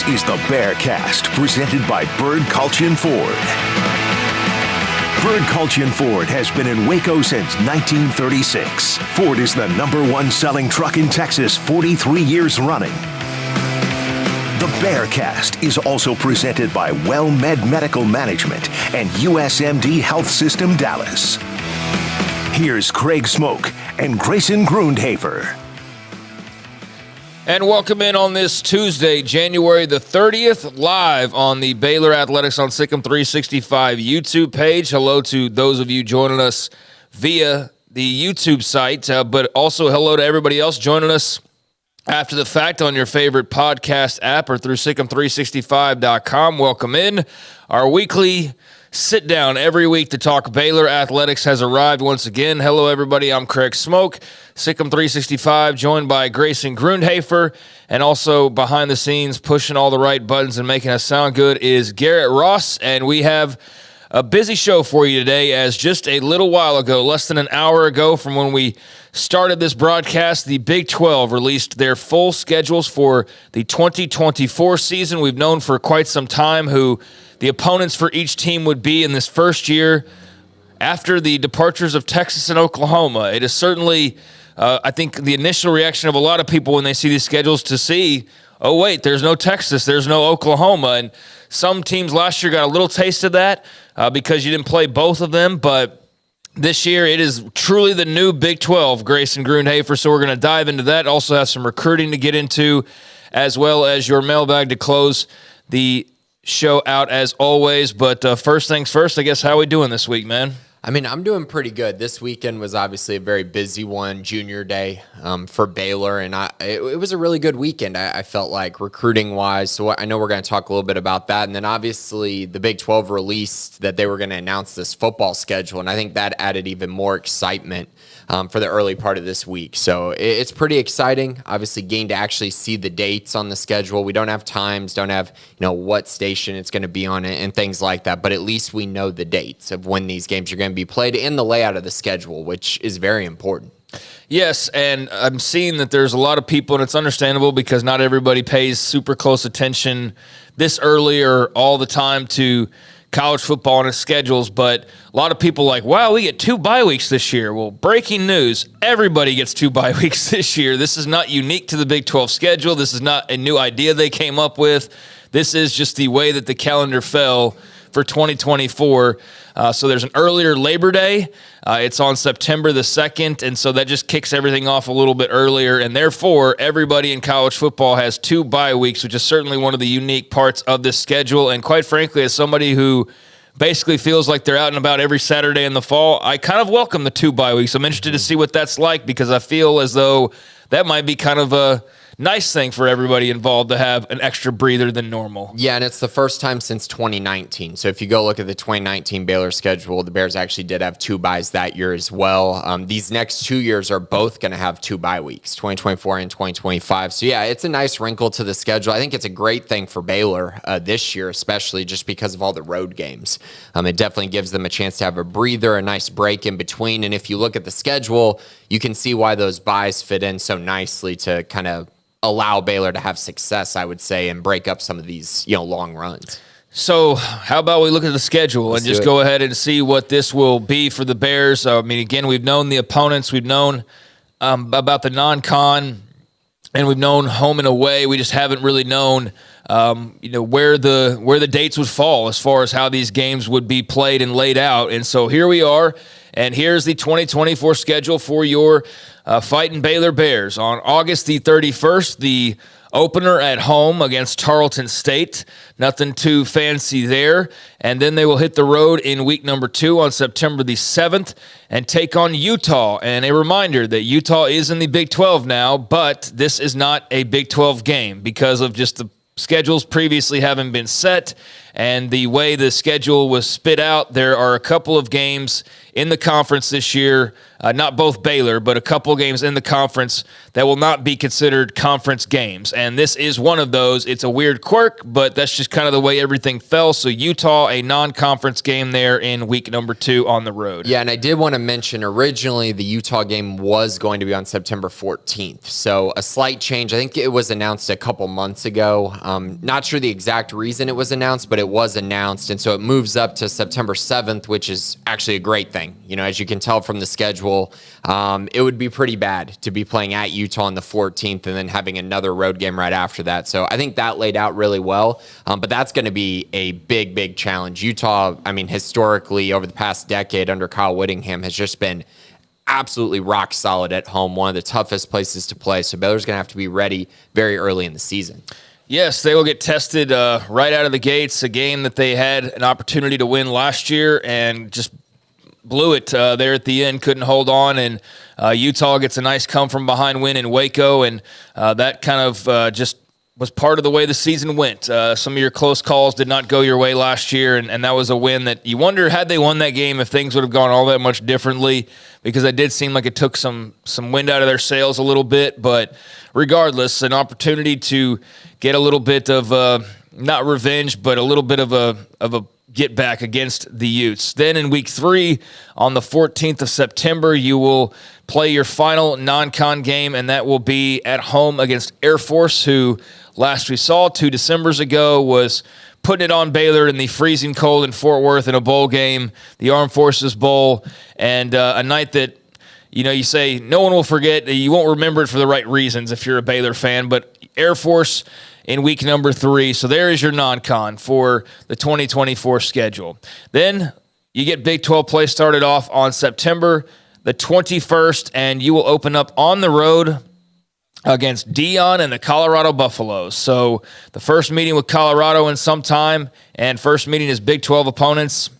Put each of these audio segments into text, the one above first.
This is the Bearcast, presented by Bird Culchin Ford. Bird Culchin Ford has been in Waco since 1936. Ford is the #1 selling truck in Texas 43 years running. The Bearcast is also presented by WellMed Medical Management and USMD Health System Dallas. Here's Craig Smoak and Grayson Grundhoefer. And welcome in on this Tuesday, January the 30th, live on the Baylor Athletics on Sikkim 365 YouTube page. Hello to those of you joining us via the YouTube site, but also hello to everybody else joining us after the fact on your favorite podcast app or through Sikkim365.com. Welcome in. Our weekly sit down every week to talk Baylor Athletics has arrived once again. Hello, everybody. I'm Craig Smoak, Sikkim 365, joined by Grayson Grundhoefer, and also behind the scenes, pushing all the right buttons and making us sound good is Garrett Ross. And we have a busy show for you today, as just a little while ago, less than an hour ago from when we started this broadcast, the Big 12 released their full schedules for the 2024 season. We've known for quite some time who the opponents for each team would be in this first year after the departures of Texas and Oklahoma. It is certainly, I think, the initial reaction of a lot of people when they see these schedules to see, oh, wait, there's no Texas, there's no Oklahoma. And some teams last year got a little taste of that because you didn't play both of them. But this year, it is truly the new Big 12, Grayson Grundhoefer. So we're going to dive into that. Also have some recruiting to get into, as well as your mailbag to close the show out as always. But first things first, I guess, how are we doing this week, man? I mean, I'm doing pretty good. This weekend was obviously a very busy one, junior day for Baylor, and it was a really good weekend, I felt like, recruiting-wise. So I know we're going to talk a little bit about that. And then obviously the Big 12 released that they were going to announce this football schedule, and I think that added even more excitement for the early part of this week. So it's pretty exciting. Obviously, getting to actually see the dates on the schedule. We don't have times, don't have what station it's going to be on and things like that, but at least we know the dates of when these games are going to be played in the layout of the schedule, which is very important. Yes, and I'm seeing that there's a lot of people, and it's understandable because not everybody pays super close attention this early or all the time to college football and its schedules, but a lot of people like, wow, we get 2 bye weeks this year. Well, breaking news, everybody gets 2 bye weeks this year. This is not unique to the Big 12 schedule. This is not a new idea they came up with. This is just the way that the calendar fell for 2024. So there's an earlier Labor Day. It's on September the 2nd, and so that just kicks everything off a little bit earlier, and therefore everybody in college football has 2 bye weeks, which is certainly one of the unique parts of this schedule. And quite frankly, as somebody who basically feels like they're out and about every Saturday in the fall, I kind of welcome the 2 bye weeks. I'm interested to see what that's like because I feel as though that might be kind of a nice thing for everybody involved to have an extra breather than normal. Yeah, and it's the first time since 2019. So if you go look at the 2019 Baylor schedule, the Bears actually did have 2 byes that year as well. These next 2 years are both going to have 2 bye weeks, 2024 and 2025. So yeah, it's a nice wrinkle to the schedule. I think it's a great thing for Baylor this year, especially just because of all the road games. It definitely gives them a chance to have a breather, a nice break in between. And if you look at the schedule, you can see why those byes fit in so nicely to kind of allow Baylor to have success, I would say, and break up some of these, long runs. So how about we look at the schedule and just go ahead and see what this will be for the Bears? I mean, again, we've known the opponents. We've known about the non-con, and we've known home and away. We just haven't really known, where the dates would fall as far as how these games would be played and laid out. And so here we are, and here's the 2024 schedule for your Fighting Baylor Bears. On August the 31st, the opener at home against Tarleton State. Nothing too fancy there. And then they will hit the road in week number 2 on September the 7th and take on Utah. And a reminder that Utah is in the Big 12 now, but this is not a Big 12 game because of just the schedules previously having been set And the way the schedule was spit out, there are a couple of games in the conference this year, not both Baylor, but a couple of games in the conference that will not be considered conference games. And this is one of those. It's a weird quirk, but that's just kind of the way everything fell. So Utah, a non-conference game there in week number 2 on the road. Yeah, and I did want to mention originally the Utah game was going to be on September 14th. So a slight change. I think it was announced a couple months ago. Not sure the exact reason it was announced, but it was announced. And so it moves up to September 7th, which is actually a great thing. You know, as you can tell from the schedule, it would be pretty bad to be playing at Utah on the 14th and then having another road game right after that. So I think that laid out really well. But that's going to be a big, big challenge. Utah, I mean, historically over the past decade under Kyle Whittingham has just been absolutely rock solid at home, one of the toughest places to play. So Baylor's going to have to be ready very early in the season. Yes, they will get tested right out of the gates, a game that they had an opportunity to win last year and just blew it there at the end, couldn't hold on, and Utah gets a nice come-from-behind win in Waco, and that kind of just was part of the way the season went. Some of your close calls did not go your way last year, and that was a win that you wonder, had they won that game, if things would have gone all that much differently, because it did seem like it took some wind out of their sails a little bit, but regardless, an opportunity to get a little bit of, not revenge, but a little bit of a get back against the Utes. Then in week 3, on the 14th of September, you will play your final non-con game, and that will be at home against Air Force, who last we saw 2 Decembers ago was putting it on Baylor in the freezing cold in Fort Worth in a bowl game, the Armed Forces Bowl, and a night that, you know, you say no one will forget. You won't remember it for the right reasons if you're a Baylor fan, but Air Force in week number 3. So there is your non-con for the 2024 schedule. Then you get Big 12 play started off on September the 21st, and you will open up on the road against Dion and the Colorado Buffaloes. So the first meeting with Colorado in some time, and first meeting is Big 12 opponents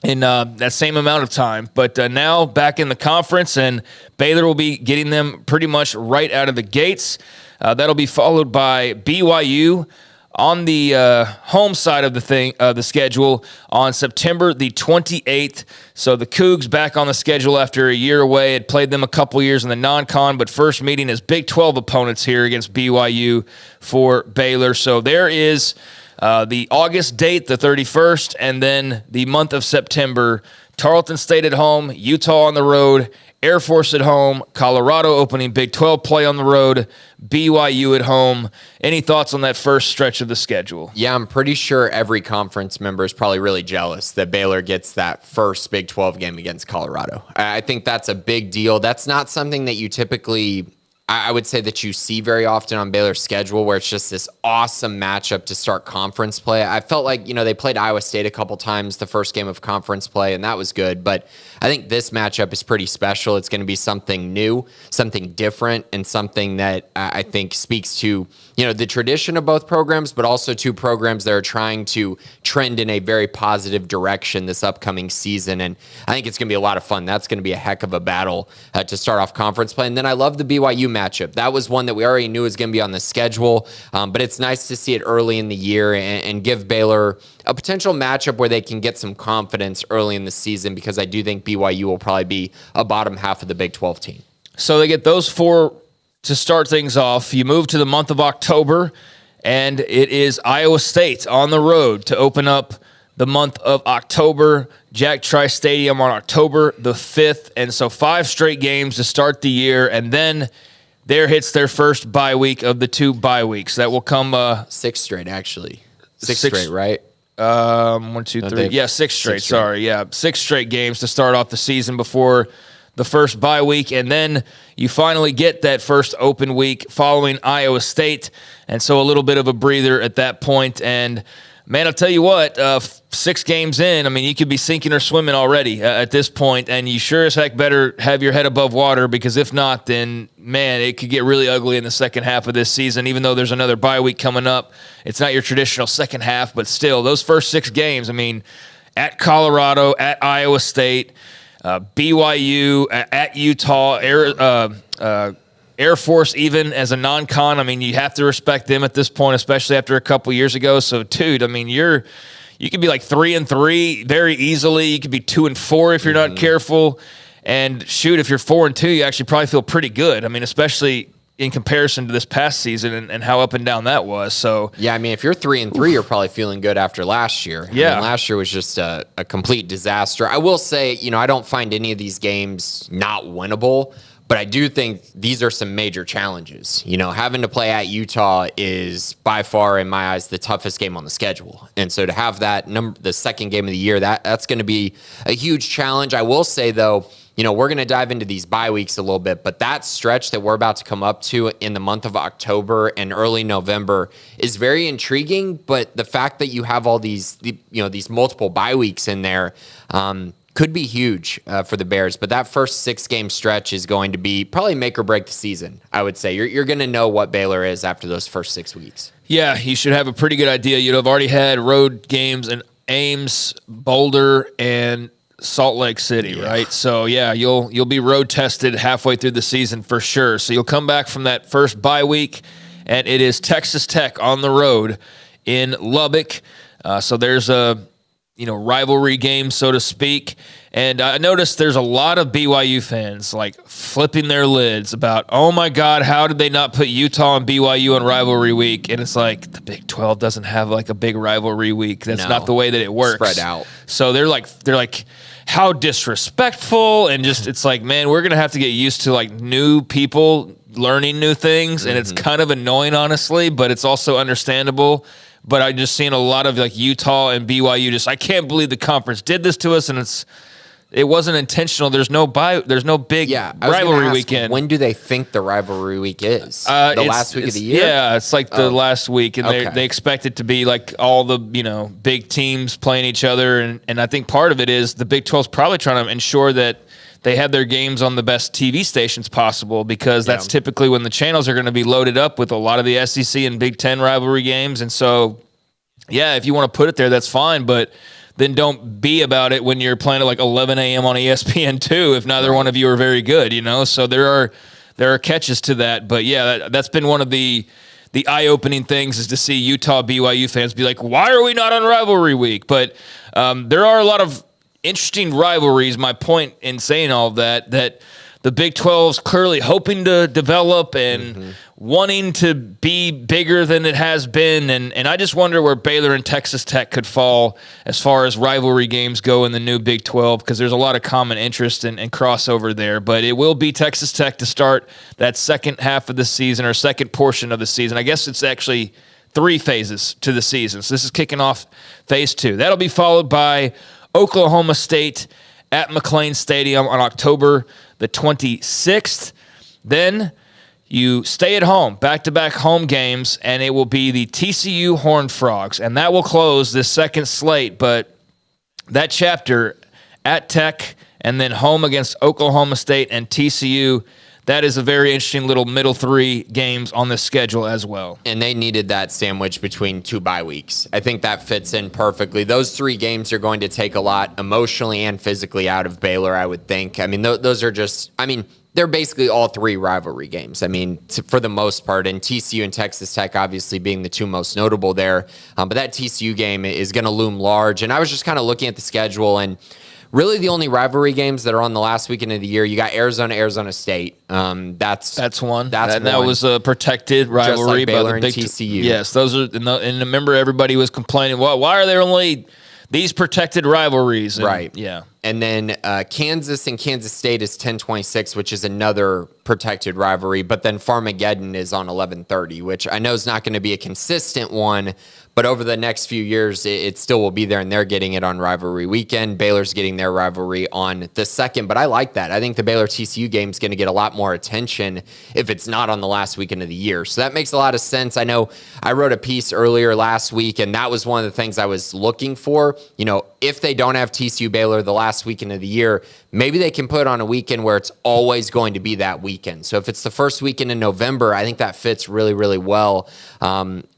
in that same amount of time. But now back in the conference, and Baylor will be getting them pretty much right out of the gates. That'll be followed by BYU on the home side of the schedule on September the 28th. So the Cougs back on the schedule after a year away. Had played them a couple years in the non-con, but first meeting is Big 12 opponents here against BYU for Baylor. So there is the August date, the 31st, and then the month of September, Tarleton State at home, Utah on the road, Air Force at home, Colorado opening Big 12 play on the road, BYU at home. Any thoughts on that first stretch of the schedule? Yeah, I'm pretty sure every conference member is probably really jealous that Baylor gets that first Big 12 game against Colorado. I think that's a big deal. That's not something that you typically, I would say, that you see very often on Baylor's schedule, where it's just this awesome matchup to start conference play. I felt like, you know, they played Iowa State a couple times the first game of conference play, and that was good. But I think this matchup is pretty special. It's going to be something new, something different, and something that I think speaks to, you know, the tradition of both programs, but also two programs that are trying to trend in a very positive direction this upcoming season. And I think it's going to be a lot of fun. That's going to be a heck of a battle to start off conference play. And then I love the BYU matchup. That was one that we already knew was going to be on the schedule, but it's nice to see it early in the year and give Baylor a potential matchup where they can get some confidence early in the season, because I do think BYU will probably be a bottom half of the Big 12 team. So they get those 4 to start things off. You move to the month of October, and it is Iowa State on the road to open up the month of October, Jack Trice Stadium on October the 5th. And so 5 straight games to start the year, and then there hits their first bye week of the 2 bye weeks. That will come 6 straight, actually. 6 straight, right? 1, 2, 3. Yeah, 6 straight. Sorry. Yeah, 6 straight games to start off the season before the first bye week. And then you finally get that first open week following Iowa State. And so a little bit of a breather at that point. And man, I'll tell you what, 6 games in, I mean, you could be sinking or swimming already at this point, and you sure as heck better have your head above water, because if not, then, man, it could get really ugly in the second half of this season. Even though there's another bye week coming up, it's not your traditional second half, but still, those first 6 games, I mean, at Colorado, at Iowa State, BYU, at Utah, Air Force, even as a non-con, I mean, you have to respect them at this point, especially after a couple years ago. So, dude, I mean, you could be like 3-3 very easily. You could be 2-4 if you're not careful. And shoot, if you're 4-2, you actually probably feel pretty good. I mean, especially in comparison to this past season and how up and down that was. So yeah, I mean, if you're 3-3, you're probably feeling good after last year. Yeah, I mean, last year was just a complete disaster. I will say, I don't find any of these games not winnable, but I do think these are some major challenges. Having to play at Utah is by far, in my eyes, the toughest game on the schedule. And so to have that the second game of the year, that's going to be a huge challenge. I will say, though, we're going to dive into these bye weeks a little bit, but that stretch that we're about to come up to in the month of October and early November is very intriguing. But the fact that you have all these multiple bye weeks in there could be huge for the Bears. But that first 6-game stretch is going to be probably make or break the season, I would say. You're going to know what Baylor is after those first 6 weeks. Yeah, you should have a pretty good idea. You'd have already had road games in Ames, Boulder, and Salt Lake City, right? So yeah, you'll be road tested halfway through the season for sure. So you'll come back from that first bye week, and it is Texas Tech on the road in Lubbock. So there's a rivalry game, so to speak. And I noticed there's a lot of BYU fans like flipping their lids about, oh my God, how did they not put Utah and BYU on rivalry week? And it's like the Big 12 doesn't have like a big rivalry week. That's not the way that it works. Spread out. So they're like, how disrespectful, and just it's like, man, we're gonna have to get used to like new people learning new things, and it's kind of annoying, honestly, but it's also understandable. But I just seen a lot of like Utah and BYU I can't believe the conference did this to us, and it wasn't intentional. There's no big rivalry weekend. When do they think the rivalry week is? The last week of the year? Yeah, it's like the last week, and they expect it to be like all the big teams playing each other, and I think part of it is the Big 12's probably trying to ensure that they have their games on the best TV stations possible, because that's typically when the channels are going to be loaded up with a lot of the SEC and Big 10 rivalry games, and so yeah, if you want to put it there, that's fine, but then don't be about it when you're playing at like 11 a.m. on ESPN2 if neither one of you are very good, So there are catches to that. But yeah, that's been one of the eye-opening things, is to see Utah BYU fans be like, why are we not on rivalry week? But there are a lot of interesting rivalries. My point in saying all of that the Big 12's clearly hoping to develop and wanting to be bigger than it has been. And I just wonder where Baylor and Texas Tech could fall as far as rivalry games go in the new Big 12, because there's a lot of common interest and crossover there. But it will be Texas Tech to start that second half of the season, or second portion of the season. I guess it's actually 3 phases to the season. So this is kicking off phase 2. That'll be followed by Oklahoma State at McLean Stadium on October the 26th. Then you stay at home, back-to-back home games, and it will be the TCU Horned Frogs, and that will close this second slate. But that chapter at Tech and then home against Oklahoma State and TCU, that is a very interesting little middle 3 games on the schedule as well. And they needed that sandwich between 2 bye weeks. I think that fits in perfectly. Those 3 games are going to take a lot emotionally and physically out of Baylor, I would think. I mean, those are just, they're basically all 3 rivalry games. For the most part, and TCU and Texas Tech obviously being the 2 most notable there. But that TCU game is going to loom large. And I was just kind of looking at the schedule, and really the only rivalry games that are on the last weekend of the year, you got Arizona State. That's one. That was a protected rivalry, just like Baylor by the and Big TCU. Yes, those are. And remember, everybody was complaining, well, why are there only these protected rivalries? And, right. Yeah. And then Kansas and Kansas State is 10:26, which is another protected rivalry. But then Farmageddon is on 11:30, which I know is not going to be a consistent one. But over the next few years, it still will be there, and they're getting it on rivalry weekend. Baylor's getting their rivalry on the second. But I like that. I think the Baylor-TCU game is going to get a lot more attention if it's not on the last weekend of the year. So that makes a lot of sense. I know I wrote a piece earlier last week, and that was one of the things I was looking for. If they don't have TCU-Baylor the last last weekend of the year, maybe they can put on a weekend where it's always going to be that weekend. So if it's the first weekend in November, I think that fits really, really well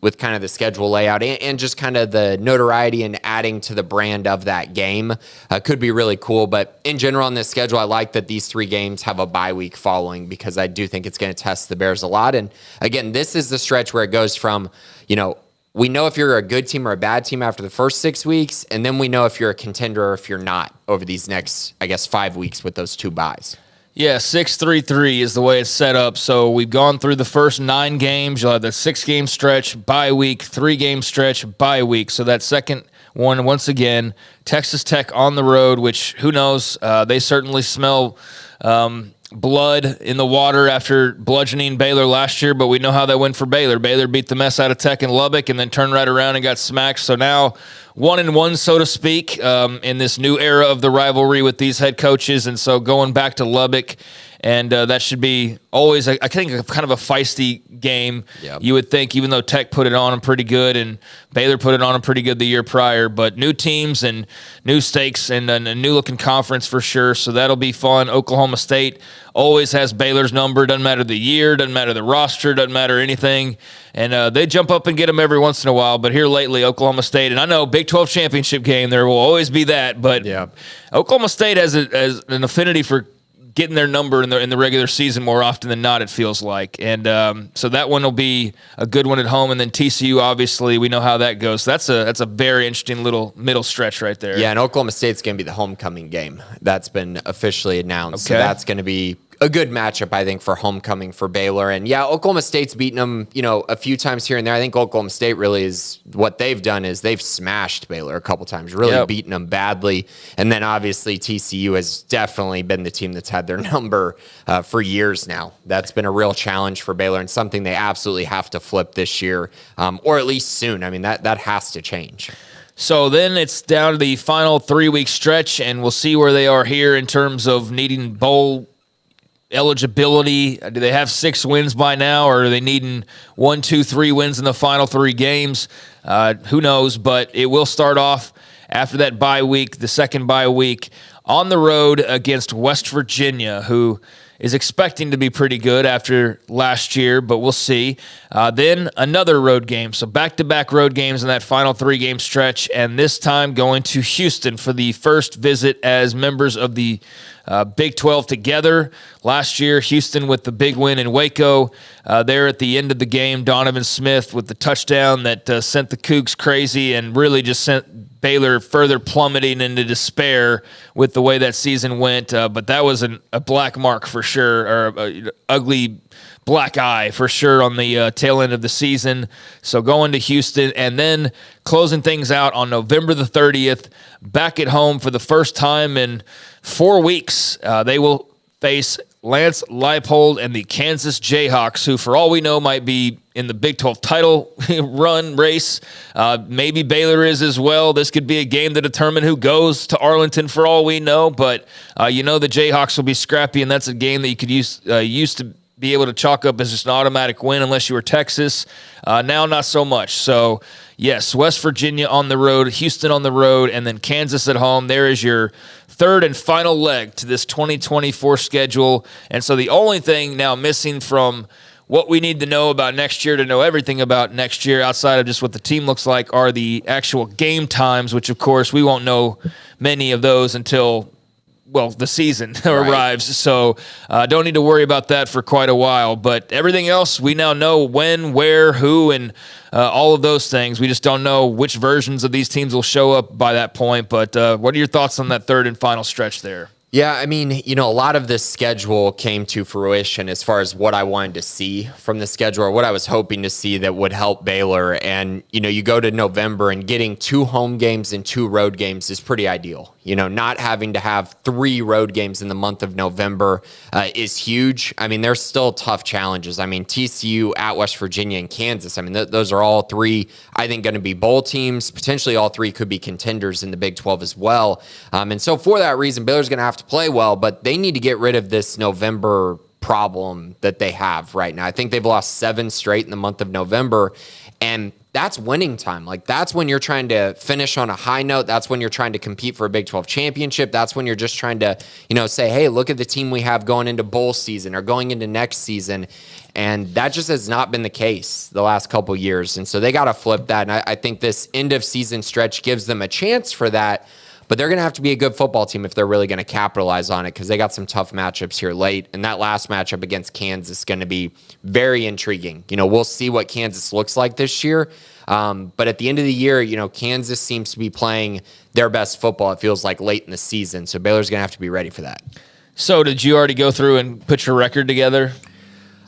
with kind of the schedule layout and just kind of the notoriety and adding to the brand of that game. Could be really cool. But in general, on this schedule, I like that these 3 games have a bye week following, because I do think it's going to test the Bears a lot. And again, this is the stretch where it goes from, we know if you're a good team or a bad team after the first 6 weeks, and then we know if you're a contender or if you're not over these next, 5 weeks with those 2 byes. Yeah, 6-3-3 is the way it's set up. So we've gone through the first 9 games. You'll have the 6-game stretch, bye week, 3-game stretch, bye week. So that second one, once again, Texas Tech on the road, which who knows? They certainly smell blood in the water after bludgeoning Baylor last year, but we know how that went for Baylor. Baylor beat the mess out of Tech in Lubbock and then turned right around and got smacked. So now 1-1, so to speak, in this new era of the rivalry with these head coaches. And so going back to Lubbock, and that should be always, I think, kind of a feisty game. Yep. You would think, even though Tech put it on them pretty good and Baylor put it on them pretty good the year prior. But new teams and new stakes and a new-looking conference for sure, so that'll be fun. Oklahoma State always has Baylor's number. Doesn't matter the year, doesn't matter the roster, doesn't matter anything. And they jump up and get them every once in a while. But here lately, Oklahoma State, and I know Big 12 championship game, there will always be that. But Oklahoma State has an affinity for getting their number in the regular season more often than not, it feels like. And so that one will be a good one at home. And then TCU, obviously, we know how that goes. So that's a very interesting little middle stretch right there. Yeah, and Oklahoma State's going to be the homecoming game. That's been officially announced. Okay. So that's going to be a good matchup, I think, for homecoming for Baylor. And yeah, Oklahoma State's beaten them, a few times here and there. I think Oklahoma State really is, what they've done is they've smashed Baylor a couple times, really beaten them badly. And then obviously TCU has definitely been the team that's had their number for years now. That's been a real challenge for Baylor and something they absolutely have to flip this year, or at least soon. I mean, that has to change. So then it's down to the final 3-week stretch, and we'll see where they are here in terms of needing bowl eligibility. Do they have 6 wins by now, or are they needing 1, 2, 3 wins in the final 3 games? Who knows, but it will start off after that bye week, the second bye week, on the road against West Virginia, who is expecting to be pretty good after last year, but we'll see. Then another road game. So back-to-back road games in that final 3-game stretch, and this time going to Houston for the first visit as members of the Big 12 together. Last year, Houston with the big win in Waco. There at the end of the game, Donovan Smith with the touchdown that sent the Cougs crazy and really just sent Baylor further plummeting into despair with the way that season went. But that was a black mark for sure, or an ugly black eye for sure on the tail end of the season. So going to Houston and then closing things out on November the 30th, back at home for the first time in 4 weeks. They will face Lance Leipold and the Kansas Jayhawks, who for all we know might be in the Big 12 title run race. Maybe Baylor is as well. This could be a game to determine who goes to Arlington for all we know. But the Jayhawks will be scrappy, and that's a game that you could used to be able to chalk up as just an automatic win unless you were Texas. Now, not so much. So, yes, West Virginia on the road, Houston on the road, and then Kansas at home. There is your third and final leg to this 2024 schedule. And so the only thing now missing from what we need to know about next year to know everything about next year outside of just what the team looks like are the actual game times, which, of course, we won't know many of those until the season arrives. So don't need to worry about that for quite a while. But everything else, we now know when, where, who, and all of those things. We just don't know which versions of these teams will show up by that point. But what are your thoughts on that third and final stretch there? Yeah, I mean, a lot of this schedule came to fruition as far as what I wanted to see from the schedule or what I was hoping to see that would help Baylor. And, you go to November and getting 2 home games and 2 road games is pretty ideal. Not having to have 3 road games in the month of November is huge. I mean, there's still tough challenges. I mean, TCU at West Virginia and Kansas. I mean, those are all 3, I think, going to be bowl teams. Potentially all 3 could be contenders in the Big 12 as well. And so for that reason, Baylor's going to have to play well, but they need to get rid of this November problem that they have right now. I think they've lost 7 straight in the month of November. And that's winning time. Like, that's when you're trying to finish on a high note. That's when you're trying to compete for a Big 12 championship. That's when you're just trying to, say, hey, look at the team we have going into bowl season or going into next season. And that just has not been the case the last couple years. And so they got to flip that. And I think this end of season stretch gives them a chance for that. But they're going to have to be a good football team if they're really going to capitalize on it, because they got some tough matchups here late. And that last matchup against Kansas is going to be very intriguing. We'll see what Kansas looks like this year. But at the end of the year, Kansas seems to be playing their best football, it feels like, late in the season. So Baylor's going to have to be ready for that. So did you already go through and put your record together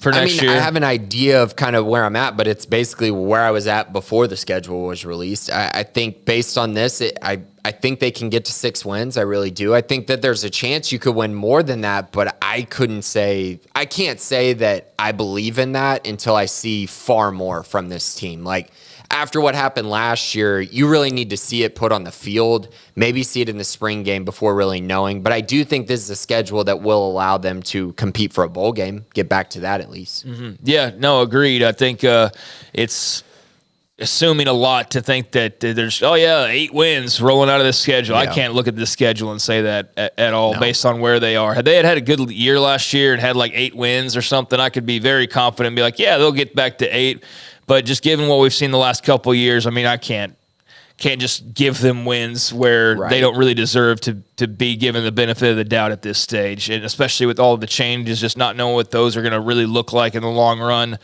for next year? I have an idea of kind of where I'm at, but it's basically where I was at before the schedule was released. I think based on this, I think they can get to 6 wins. I really do. I think that there's a chance you could win more than that, but I can't say that I believe in that until I see far more from this team. Like, after what happened last year, you really need to see it put on the field, maybe see it in the spring game before really knowing. But I do think this is a schedule that will allow them to compete for a bowl game, get back to that at least. Mm-hmm. Yeah, no, agreed. I think it's assuming a lot to think that there's 8 wins rolling out of this schedule. Yeah. I can't look at this schedule and say that at all based on where they are. Had they had a good year last year and had like 8 wins or something, I could be very confident and be like, yeah, they'll get back to 8. But just given what we've seen the last couple of years, I mean, I can't just give them wins where they don't really deserve to be given the benefit of the doubt at this stage, and especially with all of the changes, just not knowing what those are going to really look like in the long run.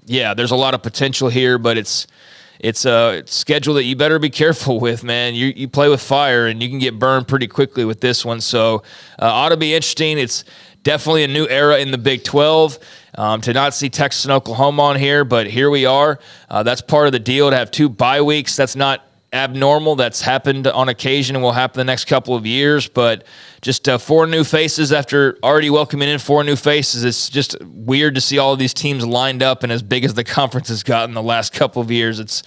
There's a lot of potential here, but it's a schedule that you better be careful with, man. You play with fire, and you can get burned pretty quickly with this one. So ought to be interesting. It's definitely a new era in the Big 12. To not see Texas and Oklahoma on here, but here we are. That's part of the deal, to have 2 bye weeks. That's not abnormal. That's happened on occasion and will happen the next couple of years. But just 4 new faces after already welcoming in 4 new faces. It's just weird to see all of these teams lined up, and as big as the conference has gotten the last couple of years, it's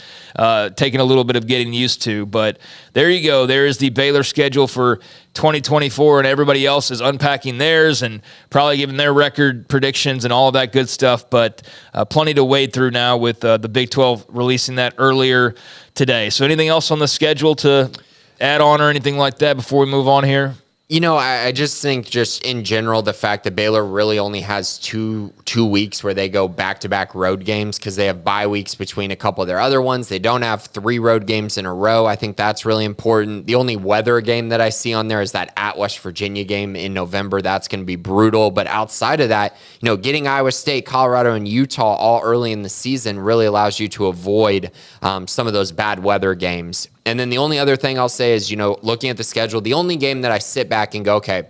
taken a little bit of getting used to. But there you go. There is the Baylor schedule for 2024, and everybody else is unpacking theirs and probably giving their record predictions and all of that good stuff. But plenty to wade through now with the Big 12 releasing that earlier today. So anything else on the schedule to add on or anything like that before we move on here? I just think just in general, the fact that Baylor really only has two weeks where they go back-to-back road games because they have bye weeks between a couple of their other ones. They don't have 3 road games in a row. I think that's really important. The only weather game that I see on there is that at West Virginia game in November. That's going to be brutal. But outside of that, getting Iowa State, Colorado, and Utah all early in the season really allows you to avoid some of those bad weather games. And then the only other thing I'll say is, looking at the schedule, the only game that I sit back and go, okay,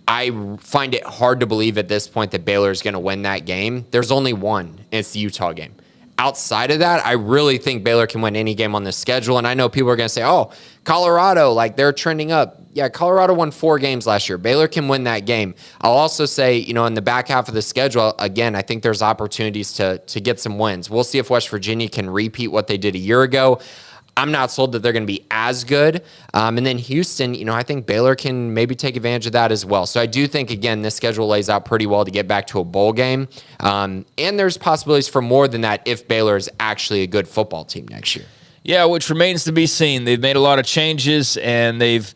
I find it hard to believe at this point that Baylor is going to win that game. There's only one, and it's the Utah game. Outside of that, I really think Baylor can win any game on this schedule. And I know people are going to say, oh, Colorado, like they're trending up. Yeah, Colorado won 4 games last year. Baylor can win that game. I'll also say, in the back half of the schedule, again, I think there's opportunities to get some wins. We'll see if West Virginia can repeat what they did a year ago. I'm not sold that they're going to be as good. And then Houston, I think Baylor can maybe take advantage of that as well. So I do think, again, this schedule lays out pretty well to get back to a bowl game. And there's possibilities for more than that if Baylor is actually a good football team next year. Yeah, which remains to be seen. They've made a lot of changes, and they've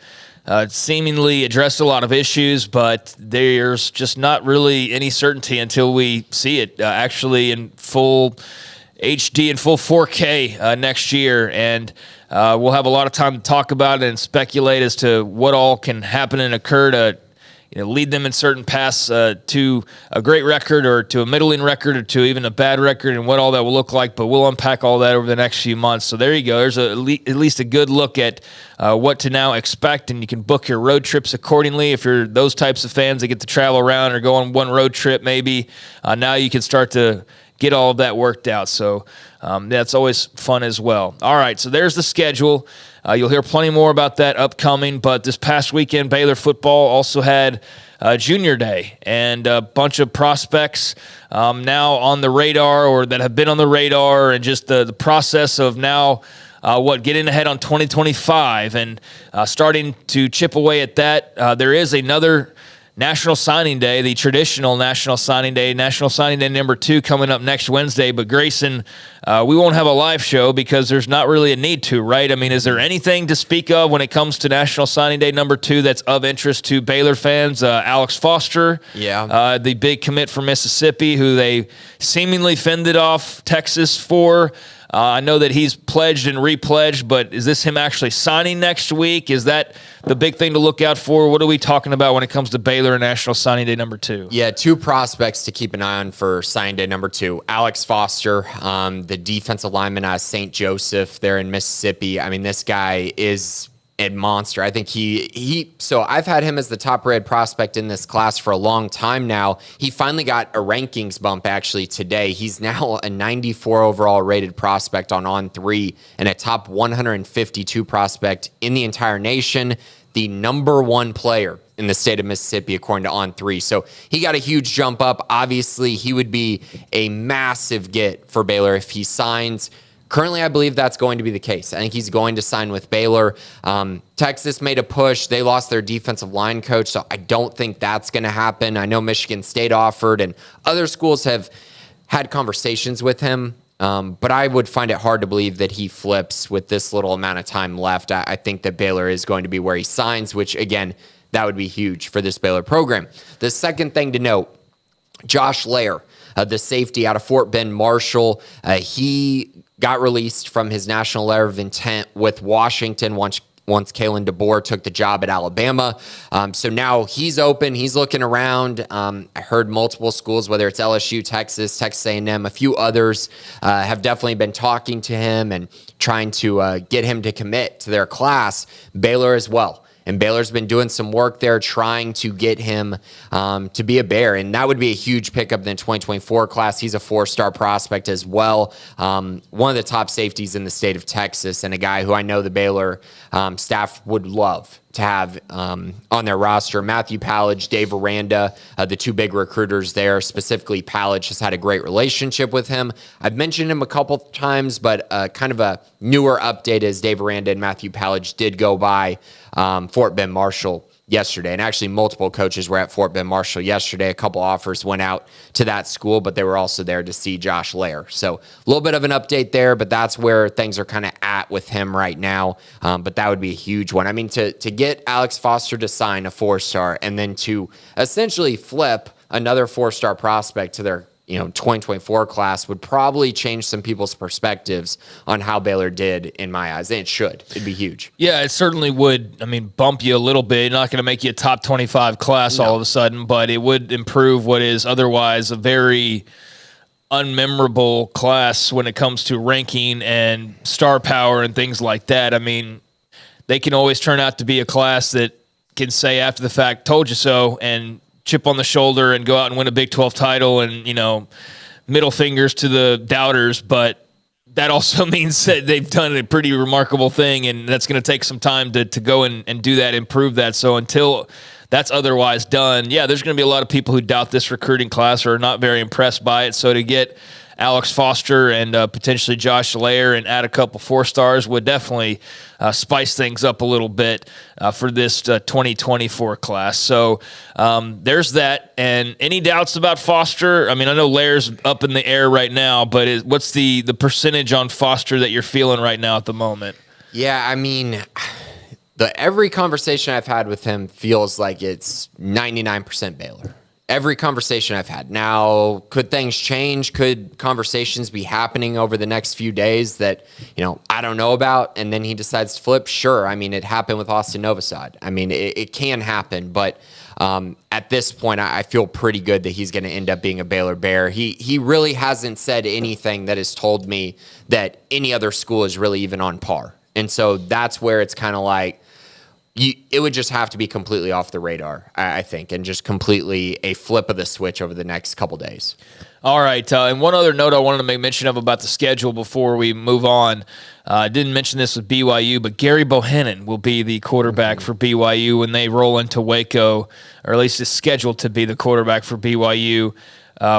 seemingly addressed a lot of issues, but there's just not really any certainty until we see it actually in full HD and full 4K next year, and we'll have a lot of time to talk about it and speculate as to what all can happen and occur to lead them in certain paths to a great record or to a middling record or to even a bad record, and what all that will look like. But we'll unpack all that over the next few months. So there you go. There's at least a good look at what to now expect, and you can book your road trips accordingly. If you're those types of fans that get to travel around or go on one road trip maybe, now you can start to get all of that worked out. So that's always fun as well. All right, so there's the schedule. You'll hear plenty more about that upcoming, but this past weekend, Baylor football also had Junior Day, and a bunch of prospects now on the radar, or that have been on the radar, and just the process of now getting ahead on 2025 and starting to chip away at that. There is another National Signing Day, the traditional National Signing Day number 2 coming up next Wednesday. But Grayson, we won't have a live show because there's not really a need to, right? I mean, is there anything to speak of when it comes to National Signing Day number 2 that's of interest to Baylor fans? Alex Foster, the big commit from Mississippi, who they seemingly fended off Texas for. I know that he's pledged and repledged, but is this him actually signing next week? Is that the big thing to look out for? What are we talking about when it comes to Baylor and National Signing Day number 2? Yeah, 2 prospects to keep an eye on for signing day number 2. Alex Foster, the defensive lineman out of St. Joseph there in Mississippi. I mean, this guy is a monster. I think so I've had him as the top rated prospect in this class for a long time now. He finally got a rankings bump actually today. He's now a 94 overall rated prospect on On3 and a top 152 prospect in the entire nation. The number 1 player in the state of Mississippi, according to On3. So he got a huge jump up. Obviously, he would be a massive get for Baylor if he signs. Currently, I believe that's going to be the case. I think he's going to sign with Baylor. Texas made a push. They lost their defensive line coach, so I don't think that's going to happen. I know Michigan State offered, and other schools have had conversations with him, but I would find it hard to believe that he flips with this little amount of time left. I think that Baylor is going to be where he signs, which, again, that would be huge for this Baylor program. The second thing to note, Josh Lair, the safety out of Fort Bend Marshall, he got released from his national letter of intent with Washington once Kalen DeBoer took the job at Alabama. So now he's open. He's looking around. I heard multiple schools, whether it's LSU, Texas A&M, a few others have definitely been talking to him and trying to get him to commit to their class. Baylor as well. And Baylor's been doing some work there trying to get him to be a Bear. And that would be a huge pickup in the 2024 class. He's a 4-star prospect as well. One of the top safeties in the state of Texas and a guy who I know the Baylor staff would love to have on their roster. Matthew Pallage, Dave Aranda, the 2 big recruiters there. Specifically, Pallage has had a great relationship with him. I've mentioned him a couple times, but kind of a newer update is Dave Aranda and Matthew Pallage did go by Fort Bend Marshall yesterday. And actually, multiple coaches were at Fort Bend Marshall yesterday. A couple offers went out to that school, but they were also there to see Josh Lair. So a little bit of an update there, but that's where things are kind of at with him right now. But that would be a huge one. I mean, to get Alex Foster to sign a 4-star and then to essentially flip another 4-star prospect to their 2024 class would probably change some people's perspectives on how Baylor did in my eyes. And it should. It'd be huge. Yeah, it certainly would. I mean, bump you a little bit. Not going to make you a top 25 class all of a sudden, but it would improve what is otherwise a very unmemorable class when it comes to ranking and star power and things like that. I mean, they can always turn out to be a class that can say after the fact, told you so, and chip on the shoulder and go out and win a Big 12 title and, middle fingers to the doubters. But that also means that they've done a pretty remarkable thing, and that's going to take some time to go and do that, improve that. So until that's otherwise done, there's going to be a lot of people who doubt this recruiting class or are not very impressed by it. So to get Alex Foster and potentially Josh Lair and add a couple 4-stars would definitely spice things up a little bit for this 2024 class. So there's that. And any doubts about Foster? I mean, I know Lair's up in the air right now, but what's the percentage on Foster that you're feeling right now at the moment? Yeah, I mean, every conversation I've had with him feels like it's 99% Baylor. Every conversation I've had. Now, could things change? Could conversations be happening over the next few days that, I don't know about, and then he decides to flip? Sure. I mean, it happened with Austin Novosad. I mean, it can happen, but at this point, I feel pretty good that he's going to end up being a Baylor Bear. He really hasn't said anything that has told me that any other school is really even on par. And so that's where it's kind of like, it would just have to be completely off the radar, I think, and just completely a flip of the switch over the next couple days. All right. And one other note I wanted to make mention of about the schedule before we move on. I didn't mention this with BYU, but Gary Bohannon will be the quarterback for BYU when they roll into Waco, or at least is scheduled to be the quarterback for BYU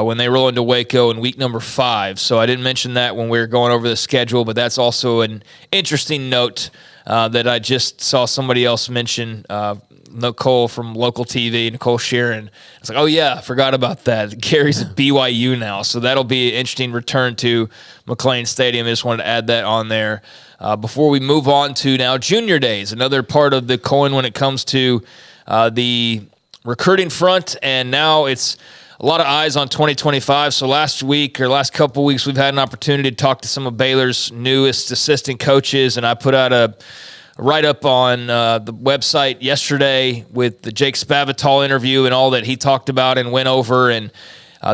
when they roll into Waco in week number 5. So I didn't mention that when we were going over the schedule, but that's also an interesting note that I just saw somebody else mention. Nicole from local TV, Nicole Sheeran. It's like, oh yeah, I forgot about that. Gary's at BYU now, so that'll be an interesting return to McLean Stadium. I just wanted to add that on there. Before we move on to now junior days, another part of the coin when it comes to the recruiting front, and now it's a lot of eyes on 2025. So last couple weeks, we've had an opportunity to talk to some of Baylor's newest assistant coaches, and I put out a write-up on the website yesterday with the Jake Spavital interview and all that he talked about and went over, and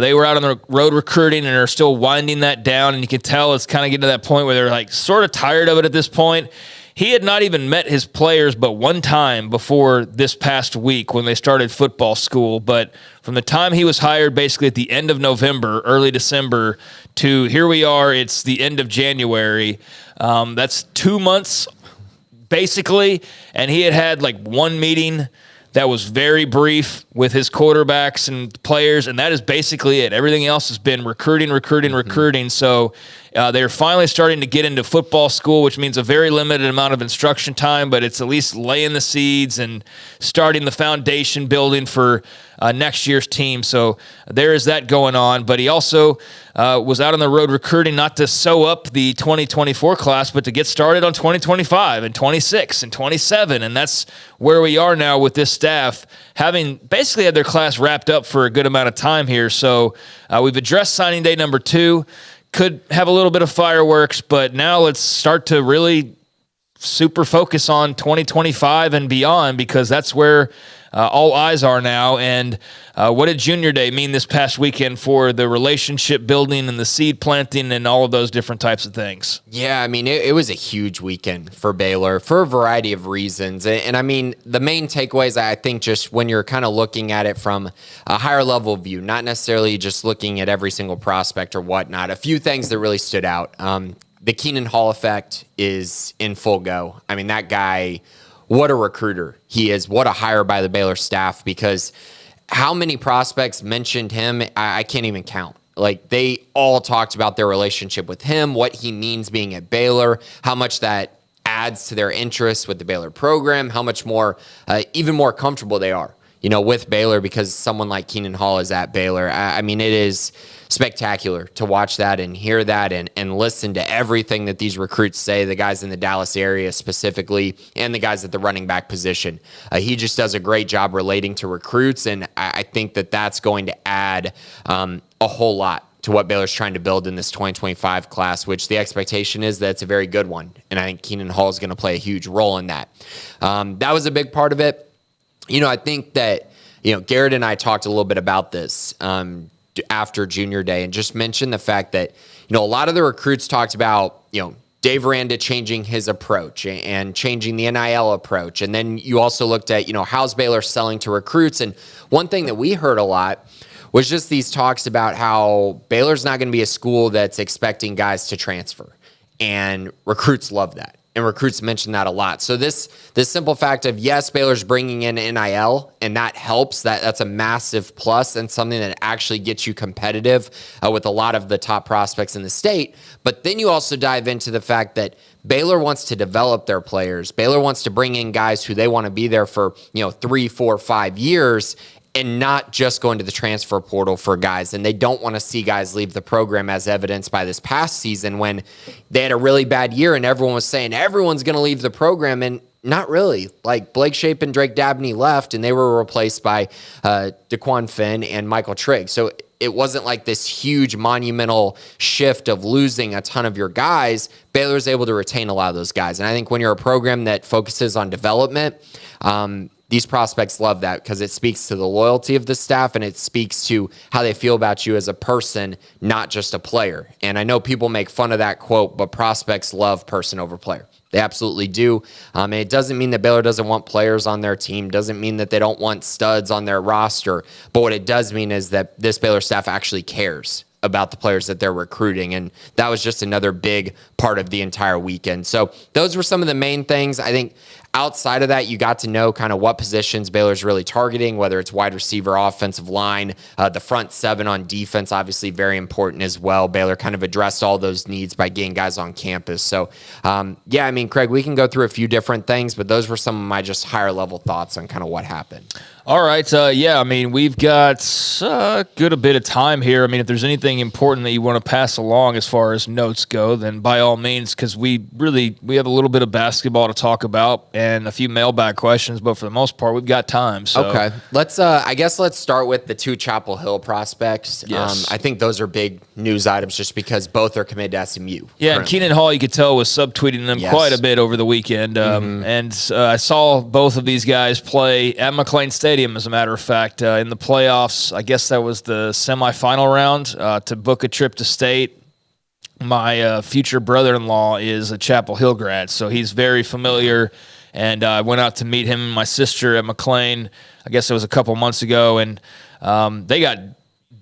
they were out on the road recruiting and are still winding that down, and you can tell it's kind of getting to that point where they're like sort of tired of it at this point. He had not even met his players but one time before this past week when they started football school, but from the time he was hired basically at the end of November, early December, to here we are, it's the end of January. That's 2 months basically, and he had like one meeting that was very brief with his quarterbacks and players, and that is basically it. Everything else has been recruiting. So they're finally starting to get into football school, which means a very limited amount of instruction time, but it's at least laying the seeds and starting the foundation building for next year's team. So there is that going on. But he also was out on the road recruiting not to sew up the 2024 class, but to get started on 2025 and 26 and 27. And that's where we are now with this staff, having basically had their class wrapped up for a good amount of time here. So we've addressed signing day number 2. Could have a little bit of fireworks, but now let's start to really super focus on 2025 and beyond, because that's where all eyes are now. And what did Junior Day mean this past weekend for the relationship building and the seed planting and all of those different types of things? Yeah, I mean, it was a huge weekend for Baylor for a variety of reasons. And I mean, the main takeaways, I think, just when you're kind of looking at it from a higher level view, not necessarily just looking at every single prospect or whatnot, a few things that really stood out. The Keenan Hall effect is in full go. I mean, that guy, what a recruiter he is. What a hire by the Baylor staff, because how many prospects mentioned him, I can't even count. Like, they all talked about their relationship with him, what he means being at Baylor, how much that adds to their interest with the Baylor program, how much more, even more comfortable they are, with Baylor because someone like Keenan Hall is at Baylor. I mean, it is spectacular to watch that and hear that and listen to everything that these recruits say, the guys in the Dallas area specifically, and the guys at the running back position. He just does a great job relating to recruits, and I think that that's going to add a whole lot to what Baylor's trying to build in this 2025 class, which the expectation is that it's a very good one. And I think Keenan Hall is going to play a huge role in that. That was a big part of it. I think that, Garrett and I talked a little bit about this after Junior Day, and just mentioned the fact that, a lot of the recruits talked about, Dave Aranda changing his approach and changing the NIL approach. And then you also looked at, how's Baylor selling to recruits? And one thing that we heard a lot was just these talks about how Baylor's not going to be a school that's expecting guys to transfer. And recruits love that. And recruits mention that a lot. So this simple fact of, yes, Baylor's bringing in NIL, and that helps. That's a massive plus and something that actually gets you competitive with a lot of the top prospects in the state. But then you also dive into the fact that Baylor wants to develop their players. Baylor wants to bring in guys who they want to be there for 3, 4, 5 years, and not just go into the transfer portal for guys. And they don't want to see guys leave the program, as evidenced by this past season when they had a really bad year and everyone was saying everyone's going to leave the program. And not really. Like, Blake Shape and Drake Dabney left, and they were replaced by DeQuan Finn and Michael Trigg. So it wasn't like this huge monumental shift of losing a ton of your guys. Baylor's able to retain a lot of those guys. And I think when you're a program that focuses on development, these prospects love that, because it speaks to the loyalty of the staff and it speaks to how they feel about you as a person, not just a player. And I know people make fun of that quote, but prospects love person over player. They absolutely do. And it doesn't mean that Baylor doesn't want players on their team, doesn't mean that they don't want studs on their roster. But what it does mean is that this Baylor staff actually cares about the players that they're recruiting. And that was just another big part of the entire weekend. So those were some of the main things. I think outside of that, you got to know kind of what positions Baylor's really targeting, whether it's wide receiver, offensive line, the front seven on defense, obviously very important as well. Baylor kind of addressed all those needs by getting guys on campus. So, yeah, I mean, Craig, we can go through a few different things, but those were some of my just higher level thoughts on kind of what happened. All right. Yeah, I mean, we've got a good bit of time here. I mean, if there's anything important that you want to pass along as far as notes go, then by all means, because we have a little bit of basketball to talk about and a few mailbag questions, but for the most part, we've got time. So. Okay. I guess let's start with the two Chapel Hill prospects. Yes. I think those are big news items just because both are committed to SMU. Yeah, currently. And Keenan Hall, you could tell, was subtweeting them quite a bit over the weekend. And I saw both of these guys play at McLean Stadium, as a matter of fact, in the playoffs. I guess that was the semifinal round to book a trip to state. My future brother-in-law is a Chapel Hill grad, so he's very familiar. And I went out to meet him and my sister at McLean. I guess it was a couple months ago, and they got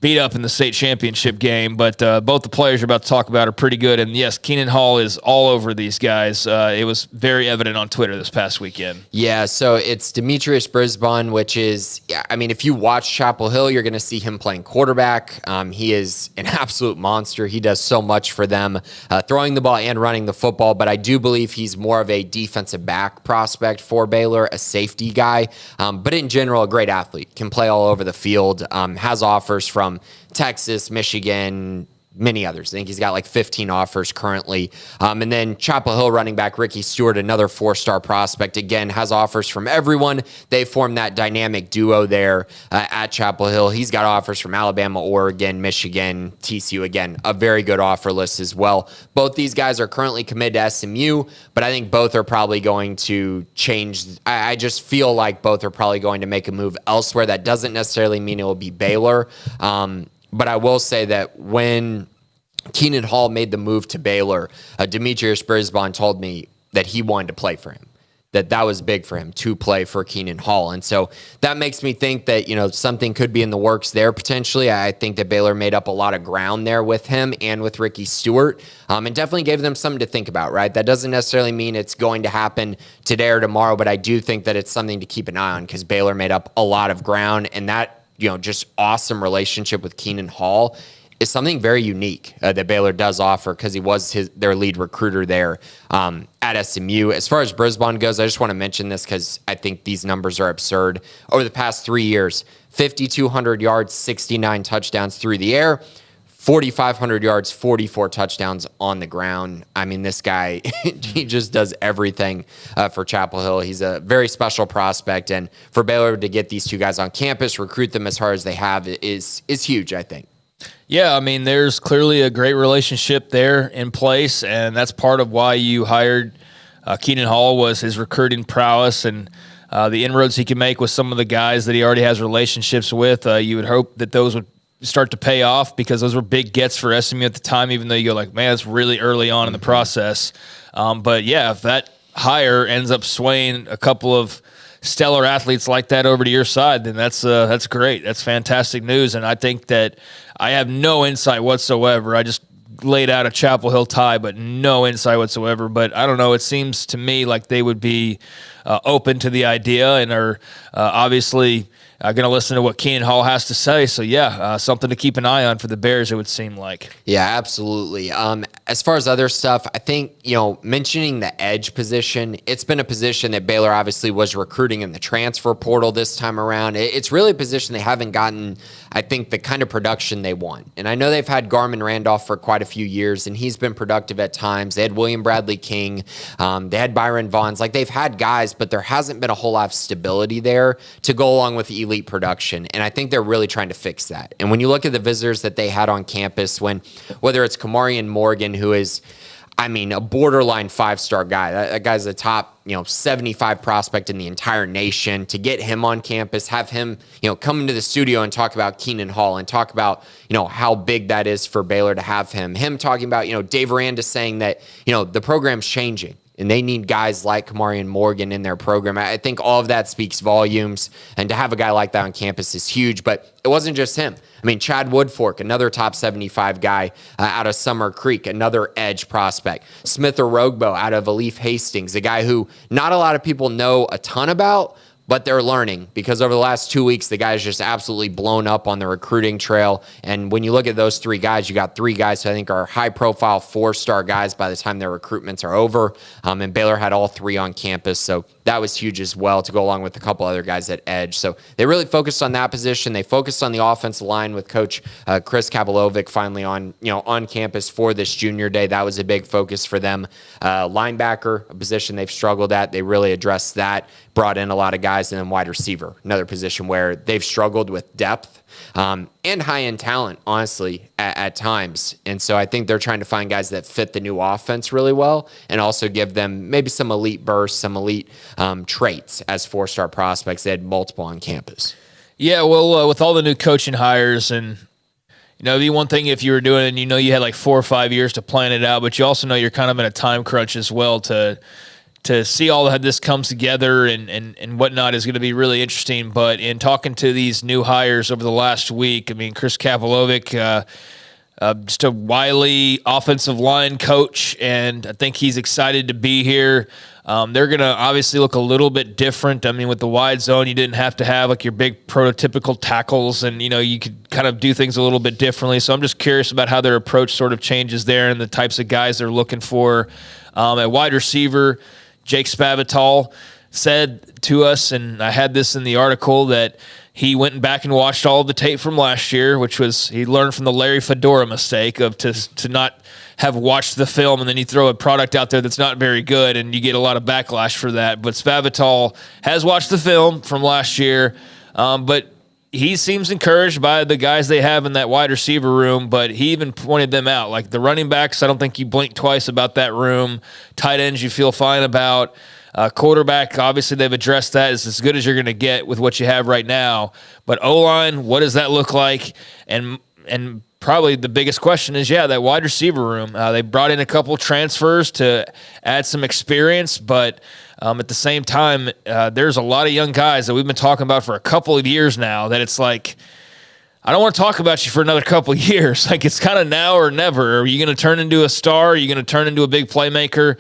beat up in the state championship game, but both the players you're about to talk about are pretty good. And yes, Keenan Hall is all over these guys. It was very evident on Twitter this past weekend. Yeah, so it's Demetrius Brisbane, which is, I mean, if you watch Chapel Hill, you're going to see him playing quarterback. He is an absolute monster. He does so much for them, throwing the ball and running the football, but I do believe he's more of a defensive back prospect for Baylor, a safety guy, but in general, a great athlete, can play all over the field, has offers from Texas, Michigan, many others. I think he's got like 15 offers currently. And then Chapel Hill running back Ricky Stewart, another 4-star prospect, again, has offers from everyone. They form that dynamic duo there at Chapel Hill. He's got offers from Alabama, Oregon, Michigan, TCU. Again, a very good offer list as well. Both these guys are currently committed to SMU, but I think both are probably going to change. I just feel like both are probably going to make a move elsewhere. That doesn't necessarily mean it will be Baylor. But I will say that when Keenan Hall made the move to Baylor, Demetrius Brisbane told me that he wanted to play for him, that was big for him to play for Keenan Hall. And so that makes me think that, something could be in the works there potentially. I think that Baylor made up a lot of ground there with him and with Ricky Stewart, and definitely gave them something to think about, right? That doesn't necessarily mean it's going to happen today or tomorrow, but I do think that it's something to keep an eye on because Baylor made up a lot of ground, and that just awesome relationship with Keenan Hall is something very unique that Baylor does offer because he was their lead recruiter there at SMU. As far as Brisbane goes, I just want to mention this because I think these numbers are absurd. Over the past 3 years, 5,200 yards, 69 touchdowns through the air, 4,500 yards, 44 touchdowns on the ground. I mean, this guy, he just does everything for Chapel Hill. He's a very special prospect, and for Baylor to get these two guys on campus, recruit them as hard as they have is huge, I think. Yeah, I mean, there's clearly a great relationship there in place, and that's part of why you hired Keenan Hall was his recruiting prowess and the inroads he can make with some of the guys that he already has relationships with. You would hope that those would start to pay off because those were big gets for SMU at the time, even though you go like, man, it's really early on in the process. But yeah, if that hire ends up swaying a couple of stellar athletes like that over to your side, then that's great. That's fantastic news. And I think that I have no insight whatsoever. I just laid out a Chapel Hill tie, but no insight whatsoever. But I don't know. It seems to me like they would be open to the idea and are obviously going to listen to what Keenan Hall has to say. So, yeah, something to keep an eye on for the Bears, it would seem like. Yeah, absolutely. As far as other stuff, I think, mentioning the edge position, it's been a position that Baylor obviously was recruiting in the transfer portal this time around. It's really a position they haven't gotten, I think, the kind of production they want. And I know they've had Garmin Randolph for quite a few years, and he's been productive at times. They had William Bradley King. They had Byron Vaughns. Like, they've had guys, but there hasn't been a whole lot of stability there to go along with elite production, and I think they're really trying to fix that. And when you look at the visitors that they had on campus, whether it's Kamarian Morgan, who is, I mean, a borderline 5-star guy. That guy's a top, 75 prospect in the entire nation. To get him on campus, have him, come into the studio and talk about Keenan Hall and talk about, how big that is for Baylor to have him. Him talking about, Dave Aranda saying that, the program's changing and they need guys like Kamarian Morgan in their program. I think all of that speaks volumes, and to have a guy like that on campus is huge. But it wasn't just him. I mean, Chad Woodfork, another top 75 guy out of Summer Creek, another edge prospect. Smith Orogbo out of Alif Hastings, a guy who not a lot of people know a ton about, but they're learning, because over the last 2 weeks, the guy's just absolutely blown up on the recruiting trail. And when you look at those three guys, you got three guys who I think are high-profile four-star guys by the time their recruitments are over. And Baylor had all three on campus, so that was huge as well, to go along with a couple other guys at edge. So they really focused on that position. They focused on the offensive line with Coach Chris Kabelovic finally on campus for this junior day. That was a big focus for them. Linebacker, a position they've struggled at. They really addressed that, brought in a lot of guys. And then wide receiver, another position where they've struggled with depth and high-end talent, honestly, at times. And so I think they're trying to find guys that fit the new offense really well, and also give them maybe some elite bursts, some elite traits as four-star prospects. They had multiple on campus. Yeah, well, with all the new coaching hires, and it'd be one thing if you were doing it and you had like 4 or 5 years to plan it out, but you also know you're kind of in a time crunch as well to see all of this comes together and whatnot is going to be really interesting. But in talking to these new hires over the last week, I mean, Chris Kabelovic, just a wily offensive line coach, and I think he's excited to be here. They're going to obviously look a little bit different. I mean, with the wide zone, you didn't have to have like your big prototypical tackles, and you could kind of do things a little bit differently. So I'm just curious about how their approach sort of changes there and the types of guys they're looking for. At wide receiver, Jake Spavital said to us, and I had this in the article, that he went back and watched all of the tape from last year, which was he learned from the Larry Fedora mistake of to not have watched the film, and then you throw a product out there that's not very good, and you get a lot of backlash for that. But Spavital has watched the film from last year, but he seems encouraged by the guys they have in that wide receiver room, but he even pointed them out. Like the running backs, I don't think you blink twice about that room. Tight ends, you feel fine about. Quarterback, obviously they've addressed that. It's as good as you're going to get with what you have right now. But O-line, what does that look like? And probably the biggest question is, that wide receiver room. They brought in a couple transfers to add some experience, but at the same time, there's a lot of young guys that we've been talking about for a couple of years now that it's like, I don't want to talk about you for another couple of years. Like, it's kind of now or never. Are you going to turn into a star? Are you going to turn into a big playmaker?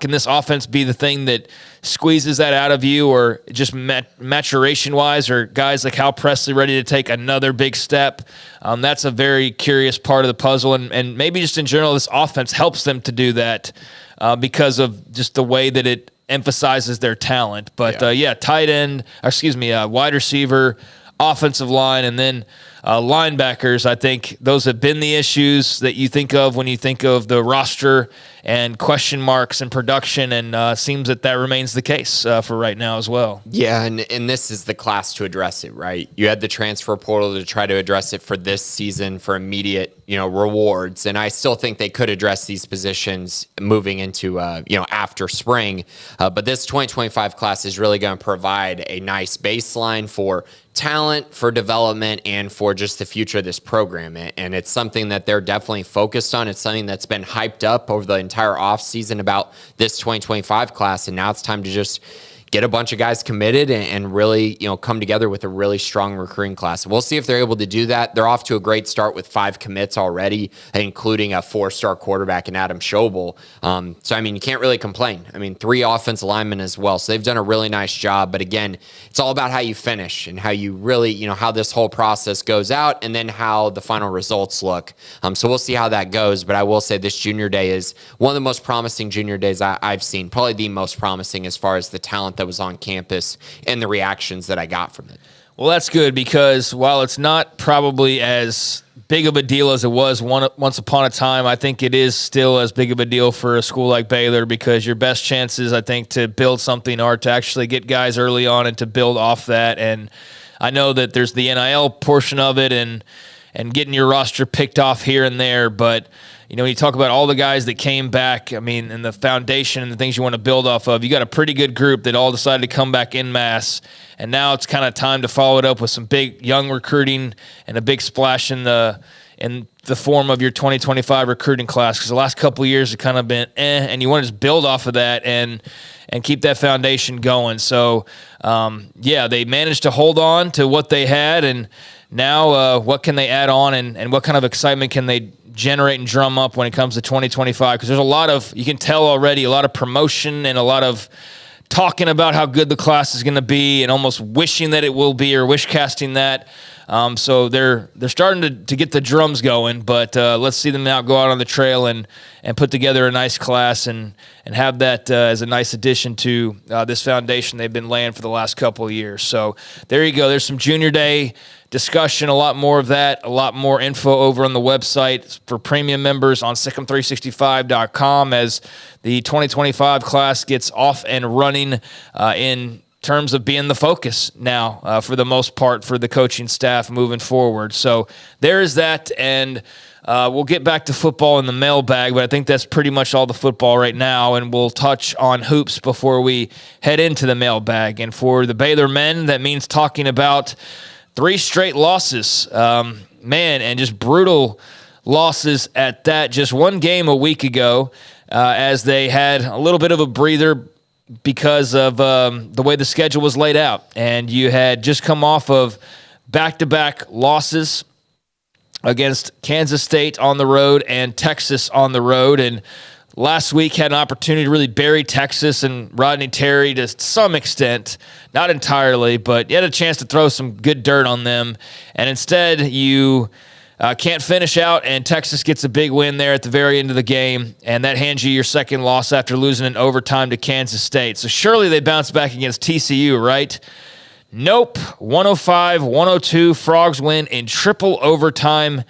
Can this offense be the thing that squeezes that out of you, or just maturation-wise, or guys like Hal Presley ready to take another big step? That's a very curious part of the puzzle, and maybe just in general, this offense helps them to do that because of just the way that it emphasizes their talent. But, tight end, wide receiver, offensive line, and then linebackers. I think those have been the issues that you think of when you think of the roster and question marks and production, and seems that remains the case for right now as well. Yeah, and this is the class to address it, right? You had the transfer portal to try to address it for this season for immediate, rewards, and I still think they could address these positions moving into, after spring. But this 2025 class is really going to provide a nice baseline for talent, for development, and for just the future of this program. And it's something that they're definitely focused on. It's something that's been hyped up over the entire offseason about this 2025 class. And now it's time to just get a bunch of guys committed and really, come together with a really strong recruiting class. We'll see if they're able to do that. They're off to a great start with 5 commits already, including a 4-star quarterback in Adam Schobel. So, you can't really complain. 3 offensive linemen as well. So they've done a really nice job. But again, it's all about how you finish and how you really, how this whole process goes out, and then how the final results look. So we'll see how that goes. But I will say this junior day is one of the most promising junior days I've seen, probably the most promising as far as the talent that was on campus and the reactions that I got from it. Well, that's good, because while it's not probably as big of a deal as it was once upon a time, I think it is still as big of a deal for a school like Baylor, because your best chances, I think, to build something are to actually get guys early on and to build off that. And I know that there's the NIL portion of it and getting your roster picked off here and there, but when you talk about all the guys that came back, and the foundation and the things you want to build off of, you got a pretty good group that all decided to come back en masse. And now it's kind of time to follow it up with some big young recruiting and a big splash in the in the form of your 2025 recruiting class, because the last couple of years have kind of been and you want to just build off of that and keep that foundation going. So, they managed to hold on to what they had, and now what can they add on, and what kind of excitement can they generate and drum up when it comes to 2025? Because there's a lot of, you can tell already, a lot of promotion and a lot of talking about how good the class is going to be and almost wishing that it will be, or wish casting that. So they're starting to get the drums going, but let's see them now go out on the trail and put together a nice class and have that as a nice addition to this foundation they've been laying for the last couple of years. So there you go. There's some Junior Day discussion, a lot more of that, a lot more info over on the website for premium members on sikkim365.com as the 2025 class gets off and running in terms of being the focus now for the most part for the coaching staff moving forward. So there is that, and we'll get back to football in the mailbag, but I think that's pretty much all the football right now, and we'll touch on hoops before we head into the mailbag. And for the Baylor men, that means talking about 3 straight losses, and just brutal losses at that. Just one game a week ago as they had a little bit of a breather because of the way the schedule was laid out. And you had just come off of back-to-back losses against Kansas State on the road and Texas on the road. And last week had an opportunity to really bury Texas and Rodney Terry to some extent, not entirely, but you had a chance to throw some good dirt on them. And instead, you can't finish out, and Texas gets a big win there at the very end of the game, and that hands you your second loss after losing in overtime to Kansas State. So surely they bounce back against TCU, right? Nope. 105-102, Frogs win in triple overtime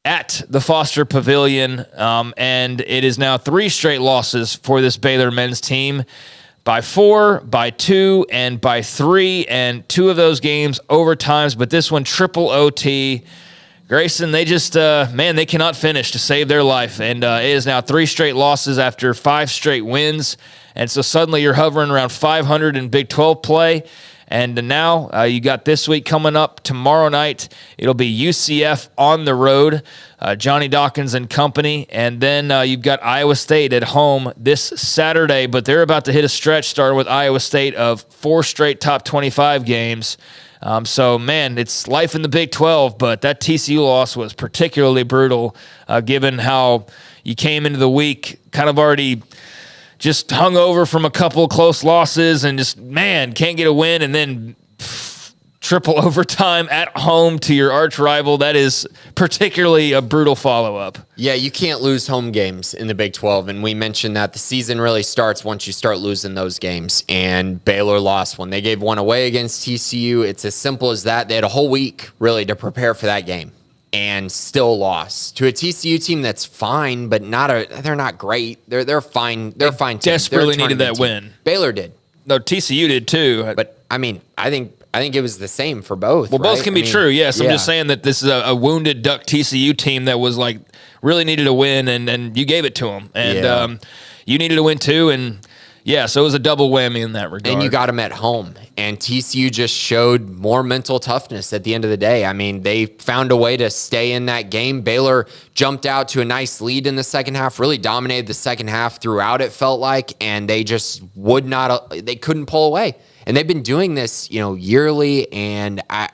at the Foster Pavilion, and it is now 3 straight losses for this Baylor men's team, by 4, by 2, and by 3, and 2 of those games overtimes, but this one triple OT. Grayson, they just, they cannot finish to save their life, and it is now 3 straight losses after 5 straight wins, and so suddenly you're hovering around 500 in Big 12 play. And now you got this week coming up tomorrow night. It'll be UCF on the road, Johnny Dawkins and company. And then you've got Iowa State at home this Saturday. But they're about to hit a stretch starting with Iowa State of 4 straight top 25 games. It's life in the Big 12. But that TCU loss was particularly brutal given how you came into the week kind of already just hung over from a couple of close losses and just, can't get a win, and then triple overtime at home to your arch rival. That is particularly a brutal follow-up. Yeah, you can't lose home games in the Big 12, and we mentioned that the season really starts once you start losing those games, and Baylor lost one. They gave one away against TCU. It's as simple as that. They had a whole week, really, to prepare for that game, and still lost to a TCU team that's fine, but they're not great. They're fine. They're fine. Desperately needed that win. Baylor did. No, TCU did too. But I think it was the same for both. Well, both can be true. Yes, I'm just saying that this is a wounded Duck TCU team that was like really needed a win, and you gave it to them, and you needed a win too, and. Yeah, so it was a double whammy in that regard. And you got them at home. And TCU just showed more mental toughness at the end of the day. I mean, they found a way to stay in that game. Baylor jumped out to a nice lead in the second half, really dominated the second half throughout, it felt like, and they just they couldn't pull away. And they've been doing this, yearly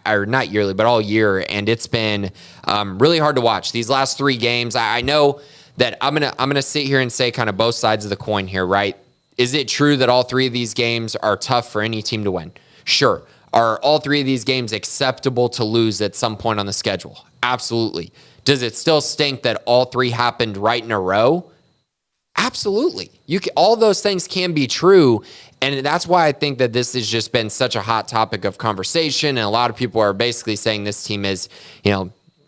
or not yearly, but all year. And it's been really hard to watch. These last 3 games, I know that I'm gonna sit here and say kind of both sides of the coin here, right? Is it true that all 3 of these games are tough for any team to win? Sure. Are all 3 of these games acceptable to lose at some point on the schedule? Absolutely. Does it still stink that all 3 happened right in a row? Absolutely. All those things can be true, and that's why I think that this has just been such a hot topic of conversation, and a lot of people are basically saying this team is,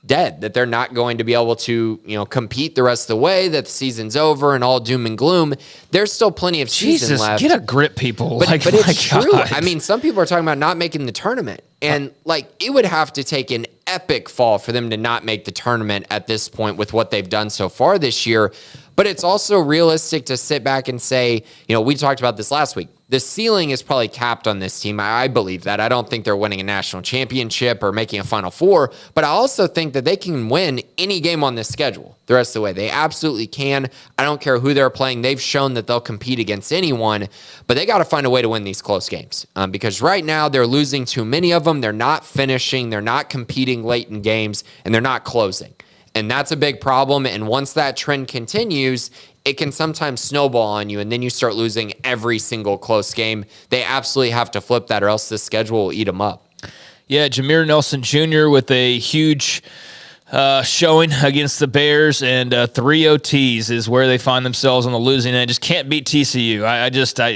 dead, that they're not going to be able to, compete the rest of the way, that the season's over and all doom and gloom. There's still plenty of season left. Get a grip, people. But it's true. I mean, some people are talking about not making the tournament. And, it would have to take an epic fall for them to not make the tournament at this point with what they've done so far this year. But it's also realistic to sit back and say, we talked about this last week. the ceiling is probably capped on this team. I believe that. I don't think they're winning a national championship or making a Final Four, but I also think that they can win any game on this schedule the rest of the way. They absolutely can. I don't care who they're playing. They've shown that they'll compete against anyone, but they got to find a way to win these close games because right now they're losing too many of them. They're not finishing. They're not competing late in games, and they're not closing. And that's a big problem. And once that trend continues, it can sometimes snowball on you, and then you start losing every single close game. They absolutely have to flip that, or else the schedule will eat them up. Yeah, Jameer Nelson Jr. with a huge showing against the Bears, and 3 OTs is where they find themselves on the losing end. Just can't beat TCU.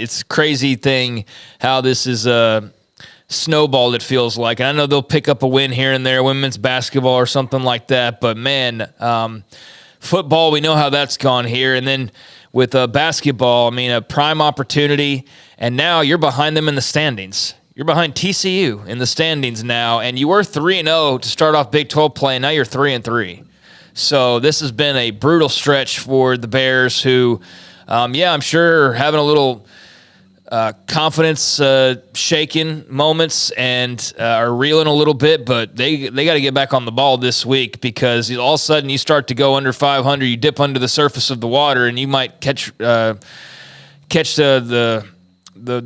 It's a crazy thing how this is snowballed, it feels like. And I know they'll pick up a win here and there, women's basketball or something like that, but man, football, we know how that's gone here. And then with basketball, I mean, a prime opportunity, and now you're behind them in the standings. You're behind TCU in the standings now, and you were 3-0 to start off Big 12 play, and now you're 3-3. So this has been a brutal stretch for the Bears who, I'm sure are having a little confidence shaken moments and are reeling a little bit, but they got to get back on the ball this week because all of a sudden you start to go under 500, you dip under the surface of the water, and you might catch the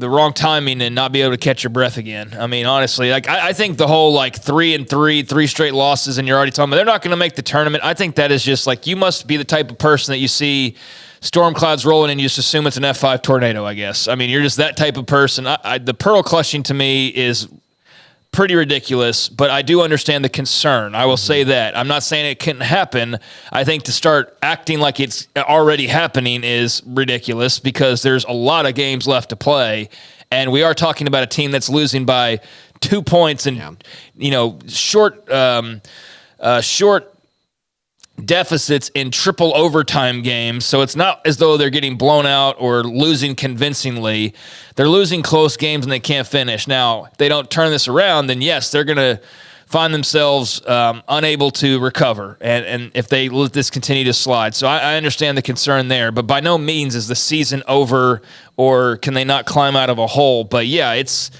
wrong timing and not be able to catch your breath again. I mean, honestly, like I think the whole 3-3, 3 straight losses, and you're already talking about they're not going to make the tournament. I think that is just you must be the type of person that you see storm clouds rolling and you just assume it's an F5 tornado, I guess. I mean, you're just that type of person. The pearl clutching to me is pretty ridiculous, but I do understand the concern. I will say that. I'm not saying it couldn't happen. I think to start acting like it's already happening is ridiculous because there's a lot of games left to play, and we are talking about a team that's losing by 2 points and short deficits in triple overtime games. So it's not as though they're getting blown out or losing convincingly. They're losing close games and they can't finish. Now, if they don't turn this around, then yes, they're going to find themselves unable to recover and if they let this continue to slide. So I understand the concern there, but by no means is the season over or can they not climb out of a hole. But yeah, it's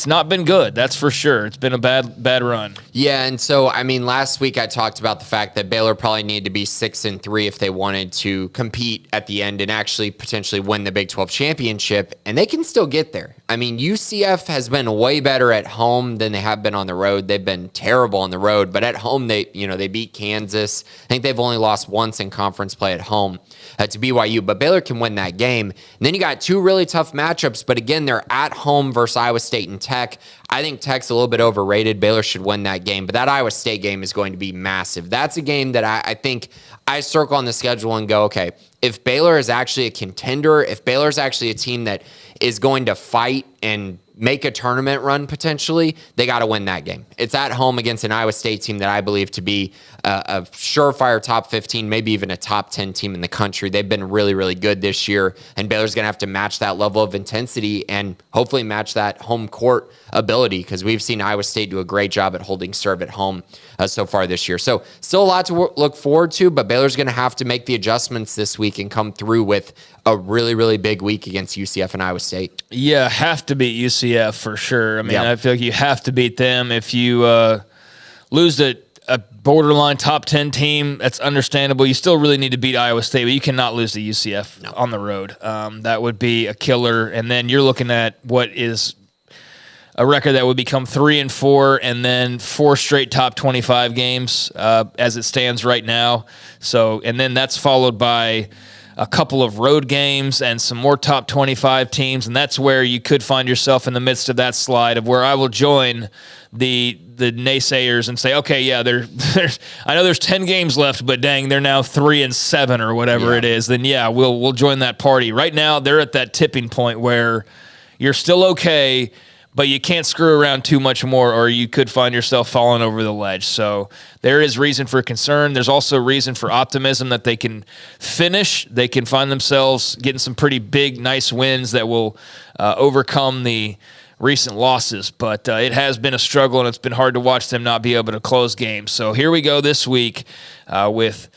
not been good. That's for sure. It's been a bad run. Yeah, and so, I mean, last week I talked about the fact that Baylor probably needed to be 6-3 if they wanted to compete at the end and actually potentially win the Big 12 championship, and they can still get there. I mean, UCF has been way better at home than they have been on the road. They've been terrible on the road, but at home they beat Kansas. I think they've only lost once in conference play at home to BYU, but Baylor can win that game. And then you got 2 really tough matchups, but again, they're at home versus Iowa State and Tech. I think Tech's a little bit overrated. Baylor should win that game, but that Iowa State game is going to be massive. That's a game that I think I circle on the schedule and go, okay, if Baylor is actually a contender, if Baylor is actually a team that is going to fight and make a tournament run potentially, they got to win that game. It's at home against an Iowa State team that I believe to be a surefire top 15, maybe even a top 10 team in the country. They've been really, really good this year, and Baylor's going to have to match that level of intensity and hopefully match that home court ability because we've seen Iowa State do a great job at holding serve at home so far this year. So still a lot to look forward to, but Baylor's going to have to make the adjustments this week and come through with a really, really big week against UCF and Iowa State. Yeah, have to beat UCF for sure. I mean, I feel like you have to beat them. If you lose a borderline top 10 team, that's understandable. You still really need to beat Iowa State, but you cannot lose to UCF on the road. That would be a killer. And then you're looking at what is a record that would become 3-4 and then 4 straight top 25 games as it stands right now. So, and then that's followed by a couple of road games and some more top 25 teams, and that's where you could find yourself in the midst of that slide of where I will join the naysayers and say, okay, yeah, there's I know there's 10 games left, but dang, they're now 3-7 or whatever it is. Then yeah, we'll join that party. Right now, they're at that tipping point where you're still okay, but you can't screw around too much more or you could find yourself falling over the ledge. So there is reason for concern. There's also reason for optimism that they can finish. They can find themselves getting some pretty big, nice wins that will overcome the recent losses. But it has been a struggle, and it's been hard to watch them not be able to close games. So here we go this week with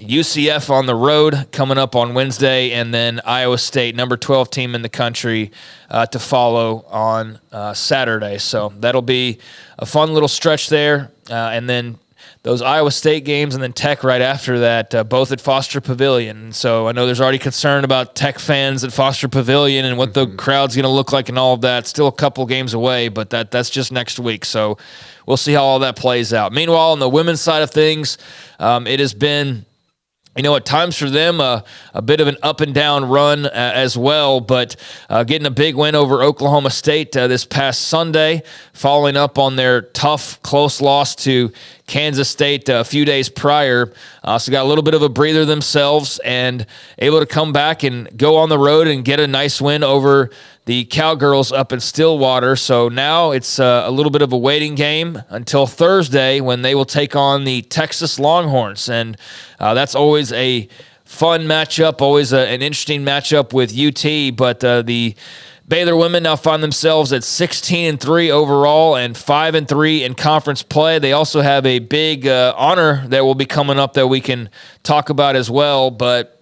UCF on the road coming up on Wednesday, and then Iowa State, number 12 team in the country, to follow on Saturday. So that'll be a fun little stretch there. And then those Iowa State games and then Tech right after that, both at Foster Pavilion. So I know there's already concern about Tech fans at Foster Pavilion and what the crowd's going to look like and all of that. Still a couple games away, but that's just next week. So we'll see how all that plays out. Meanwhile, on the women's side of things, it has been, at times for them, a bit of an up and down run as well, but getting a big win over Oklahoma State this past Sunday, following up on their tough, close loss to Kansas State a few days prior. So got a little bit of a breather themselves and able to come back and go on the road and get a nice win over the Cowgirls up in Stillwater. So now it's a little bit of a waiting game until Thursday when they will take on the Texas Longhorns. And that's always a fun matchup, always an interesting matchup with UT. But the Baylor women now find themselves at 16-3 overall and 5-3 in conference play. They also have a big honor that will be coming up that we can talk about as well. But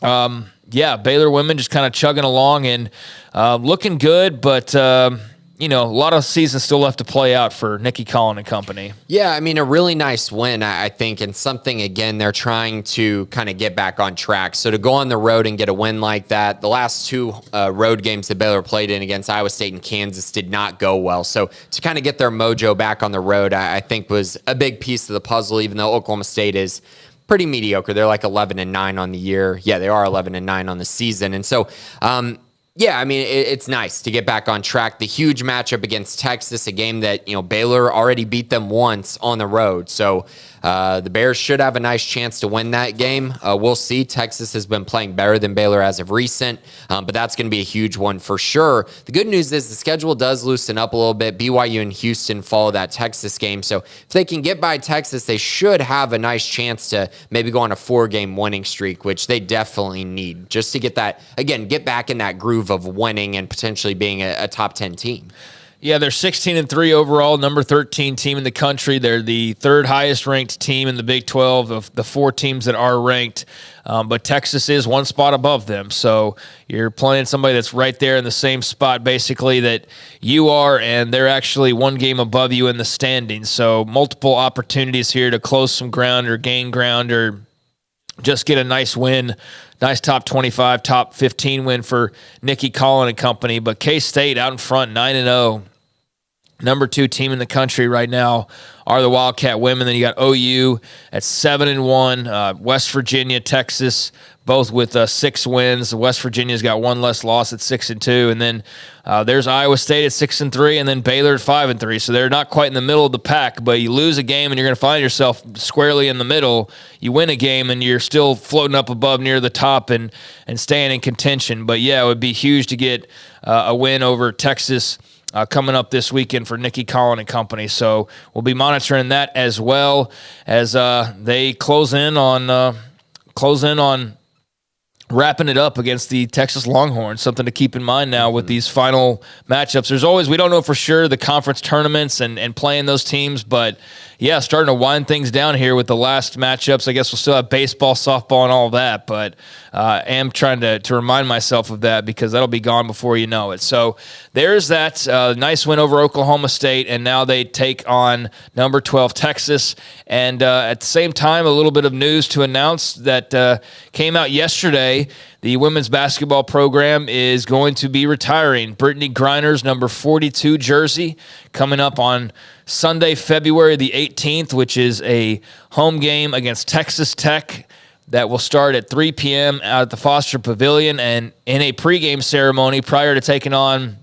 Baylor women just kind of chugging along and looking good, but a lot of season still left to play out for Nikki Collin and company. Yeah, I mean, a really nice win, I think, and something, again, they're trying to kind of get back on track. So to go on the road and get a win like that, the last two road games that Baylor played in against Iowa State and Kansas did not go well. So to kind of get their mojo back on the road, I think was a big piece of the puzzle, even though Oklahoma State is pretty mediocre. They're like 11-9 on the year. Yeah, they are 11-9 on the season. And so, it's nice to get back on track. The huge matchup against Texas, a game that, Baylor already beat them once on the road. So the Bears should have a nice chance to win that game. We'll see. Texas has been playing better than Baylor as of recent, but that's going to be a huge one for sure. The good news is the schedule does loosen up a little bit. BYU and Houston follow that Texas game. So if they can get by Texas, they should have a nice chance to maybe go on a 4-game winning streak, which they definitely need just to get that, again, get back in that groove of winning and potentially being a top 10 team. Yeah, they're 16-3 overall, number 13 team in the country. They're the third highest ranked team in the Big 12 of the four teams that are ranked. But Texas is one spot above them. So you're playing somebody that's right there in the same spot basically that you are, and they're actually one game above you in the standings. So multiple opportunities here to close some ground or gain ground or just get a nice win. Nice top 25, top 15 win for Nikki Collin and company. But K-State out in front, 9-0. Number 2 team in the country right now are the Wildcat women. Then you got OU at 7-1. West Virginia, Texas, both with 6 wins. West Virginia's got one less loss at 6-2. And then there's Iowa State at 6-3, and then Baylor at 5-3. So they're not quite in the middle of the pack, but you lose a game and you're going to find yourself squarely in the middle. You win a game and you're still floating up above near the top and staying in contention. But yeah, it would be huge to get a win over Texas coming up this weekend for Nikki Collin and company. So we'll be monitoring that as well as they close in on wrapping it up against the Texas Longhorns. Something to keep in mind now with these final matchups. There's always, we don't know for sure the conference tournaments and playing those teams, but yeah, starting to wind things down here with the last matchups. I guess we'll still have baseball, softball, and all that, but I am trying to remind myself of that because that'll be gone before you know it. So there's that nice win over Oklahoma State, and now they take on number 12 Texas. And at the same time, a little bit of news to announce that came out yesterday. The women's basketball program is going to be retiring Britney Griner's number 42 jersey coming up on Sunday, February the 18th, which is a home game against Texas Tech that will start at 3 p.m. out at the Foster Pavilion. And in a pregame ceremony prior to taking on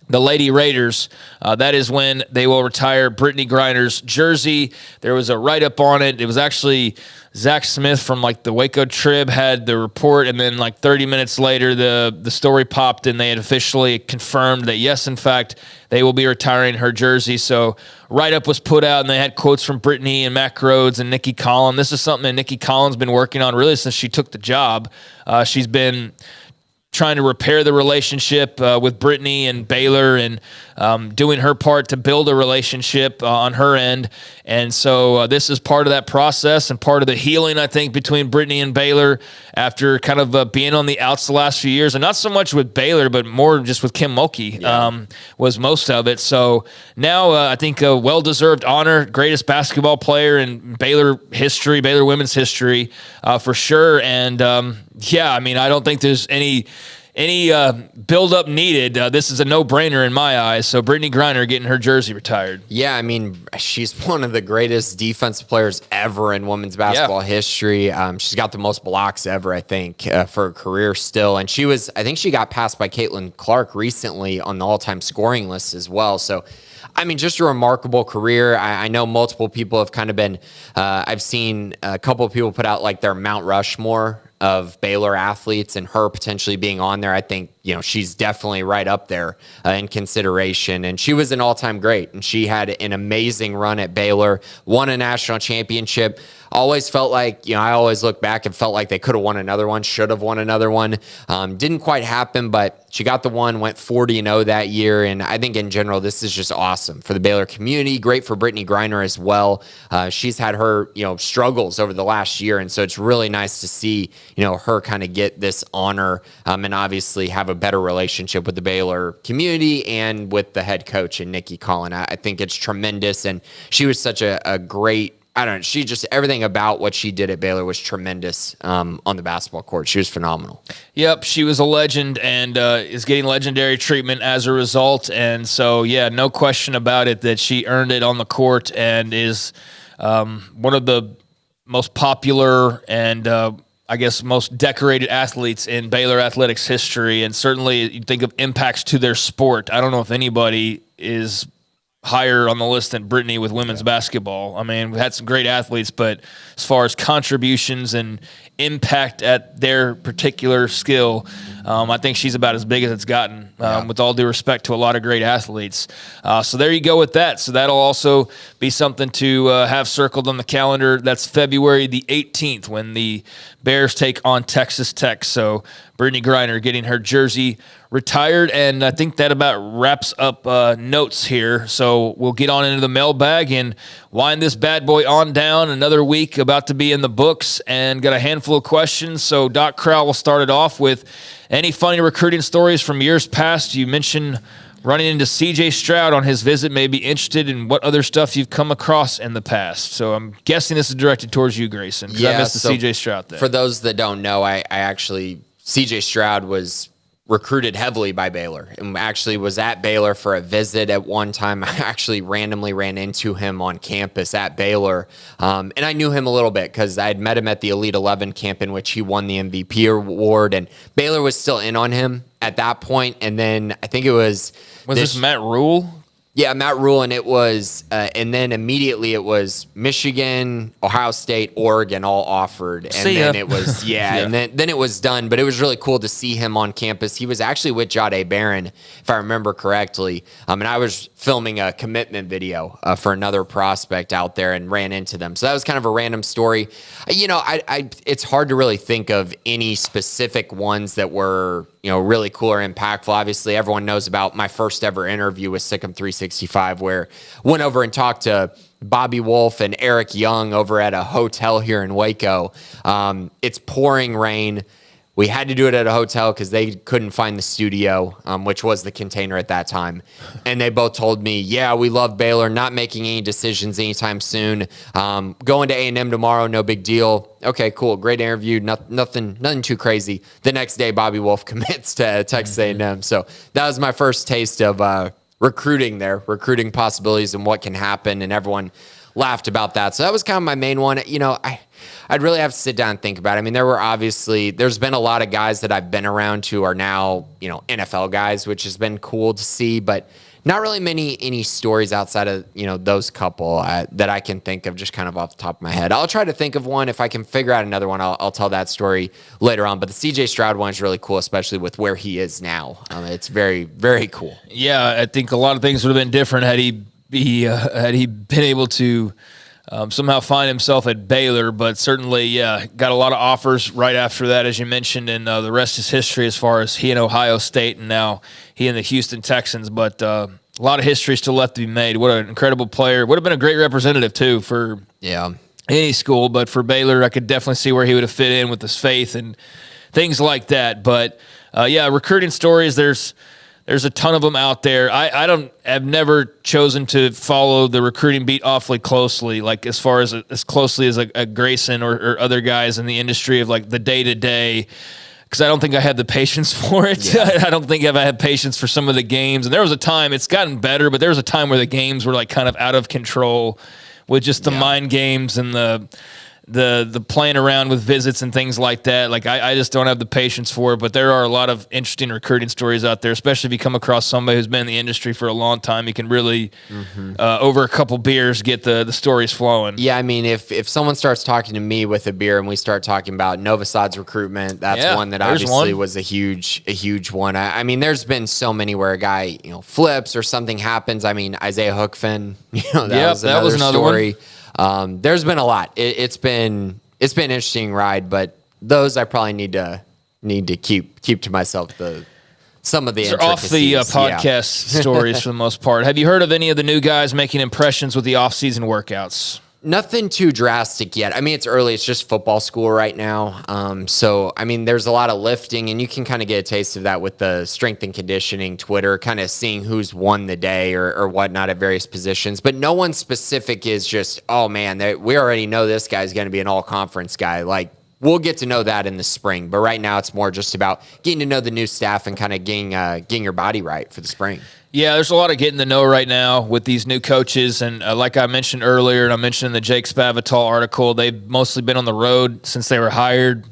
the Lady Raiders, that is when they will retire Britney Griner's jersey. There was a write-up on it. It was actually Zach Smith from the Waco Trib had the report, and then 30 minutes later the story popped and they had officially confirmed that yes, in fact, they will be retiring her jersey. So write-up was put out and they had quotes from Britney and Mac Rhodes and Nikki Collin. This is something that Nikki Collin's been working on really since she took the job. She's been trying to repair the relationship with Britney and Baylor, and doing her part to build a relationship on her end. And so this is part of that process and part of the healing, I think, between Britney and Baylor after kind of being on the outs the last few years. And not so much with Baylor, but more just with Kim Mulkey was most of it. So now I think a well-deserved honor, greatest basketball player in Baylor history, Baylor women's history, for sure. And I mean, I don't think there's any build-up needed. This is a no-brainer in my eyes. So Britney Griner getting her jersey retired. Yeah, I mean, she's one of the greatest defensive players ever in women's basketball history. She's got the most blocks ever, I think, for her career still. And I think she got passed by Caitlin Clark recently on the all-time scoring list as well. So, I mean, just a remarkable career. I know multiple people have kind of been, I've seen a couple of people put out like their Mount Rushmore of Baylor athletes, and her potentially being on there. I think, she's definitely right up there in consideration. And she was an all-time great, and she had an amazing run at Baylor, won a national championship. Always felt like, I always look back and felt like they could have won another one, should have won another one. Didn't quite happen, but she got the one, went 40-0 that year. And I think in general, this is just awesome for the Baylor community. Great for Britney Griner as well. She's had her, struggles over the last year. And so it's really nice to see, her kind of get this honor, and obviously have a better relationship with the Baylor community and with the head coach and Nikki Collin. I think it's tremendous. And she was such a great, she just, everything about what she did at Baylor was tremendous on the basketball court. She was phenomenal. Yep, she was a legend and is getting legendary treatment as a result. And so, no question about it that she earned it on the court and is one of the most popular and I guess most decorated athletes in Baylor athletics history. And certainly you think of impacts to their sport. I don't know if anybody is higher on the list than Britney with women's basketball. I mean, we had some great athletes, but as far as contributions and impact at their particular skill, I think she's about as big as it's gotten, with all due respect to a lot of great athletes. So there you go with that. So that'll also be something to have circled on the calendar. That's February the 18th when the Bears take on Texas Tech. So Britney Griner getting her jersey retired, and I think that about wraps up notes here. So we'll get on into the mailbag and wind this bad boy on down. Another week about to be in the books, and got a handful of questions. So Doc Crowell will start it off with any funny recruiting stories from years past. You mentioned running into C.J. Stroud on his visit, maybe interested in what other stuff you've come across in the past. So I'm guessing this is directed towards you, Grayson, because I missed the C.J. Stroud thing. For those that don't know, I actually, C.J. Stroud was recruited heavily by Baylor and actually was at Baylor for a visit at one time. I actually randomly ran into him on campus at Baylor. And I knew him a little bit because I had met him at the Elite 11 camp in which he won the MVP award, and Baylor was still in on him at that point. And then I think it was this Matt Rule? Yeah, Matt Rule, and it was, and then immediately it was Michigan, Ohio State, Oregon all offered, and then it was and then it was done. But it was really cool to see him on campus. He was actually with Jahdae Barron, if I remember correctly, and I was filming a commitment video for another prospect out there and ran into them. So that was kind of a random story. It's hard to really think of any specific ones that were really cool or impactful. Obviously, everyone knows about my first ever interview with Sikkim 365, where went over and talked to Bobby Wolf and Eric Young over at a hotel here in Waco. It's pouring rain. We had to do it at a hotel because they couldn't find the studio, which was the Container at that time. And they both told me, yeah, we love Baylor, not making any decisions anytime soon. Going to A&M tomorrow, no big deal. Okay, cool, great interview, nothing too crazy. The next day, Bobby Wolf commits to Texas A&M. So that was my first taste of recruiting there, recruiting possibilities and what can happen, and everyone laughed about that. So that was kind of my main one. I'd really have to sit down and think about it. I mean, there's been a lot of guys that I've been around who are now, NFL guys, which has been cool to see, but not really any stories outside of, those couple that I can think of just kind of off the top of my head. I'll try to think of one. If I can figure out another one, I'll tell that story later on. But the CJ Stroud one is really cool, especially with where he is now. It's very, very cool. Yeah, I think a lot of things would have been different had he been able to somehow find himself at Baylor, but certainly, yeah, got a lot of offers right after that, as you mentioned, and the rest is history as far as he and Ohio State and now he and the Houston Texans. But a lot of history still left to be made. What an incredible player. Would have been a great representative, too, for any school, but for Baylor, I could definitely see where he would have fit in with his faith and things like that. But, recruiting stories, there's a ton of them out there. I've never chosen to follow the recruiting beat awfully closely, like as closely as a Grayson or other guys in the industry of like the day-to-day, because I don't think I had the patience for it. Yeah. I don't think I've had patience for some of the games. And there was a time, it's gotten better, but there was a time where the games were like kind of out of control with just the mind games and the playing around with visits and things like that. Like I just don't have the patience for it, but there are a lot of interesting recruiting stories out there, especially if you come across somebody who's been in the industry for a long time. You can really, over a couple beers, get the stories flowing. Yeah, I mean, if someone starts talking to me with a beer and we start talking about Novosad's recruitment, that's one that obviously was a huge one. I mean, there's been so many where a guy, flips or something happens. I mean, Isaiah Hookfin, that was another story. One. There's been a lot. It's been an interesting ride, but those I probably need to keep to myself. Some of the off the podcast stories for the most part. Have you heard of any of the new guys making impressions with the off-season workouts? Nothing too drastic yet. I mean, it's early. It's just football school right now. So, I mean, there's a lot of lifting, and you can kind of get a taste of that with the strength and conditioning Twitter, kind of seeing who's won the day or whatnot at various positions. But no one specific is just, oh, man, we already know this guy's going to be an all-conference guy. Like, we'll get to know that in the spring. But right now it's more just about getting to know the new staff and kind of getting your body right for the spring. Yeah, there's a lot of getting to know right now with these new coaches. And like I mentioned earlier, and I mentioned in the Jake Spavital article, they've mostly been on the road since they were hired.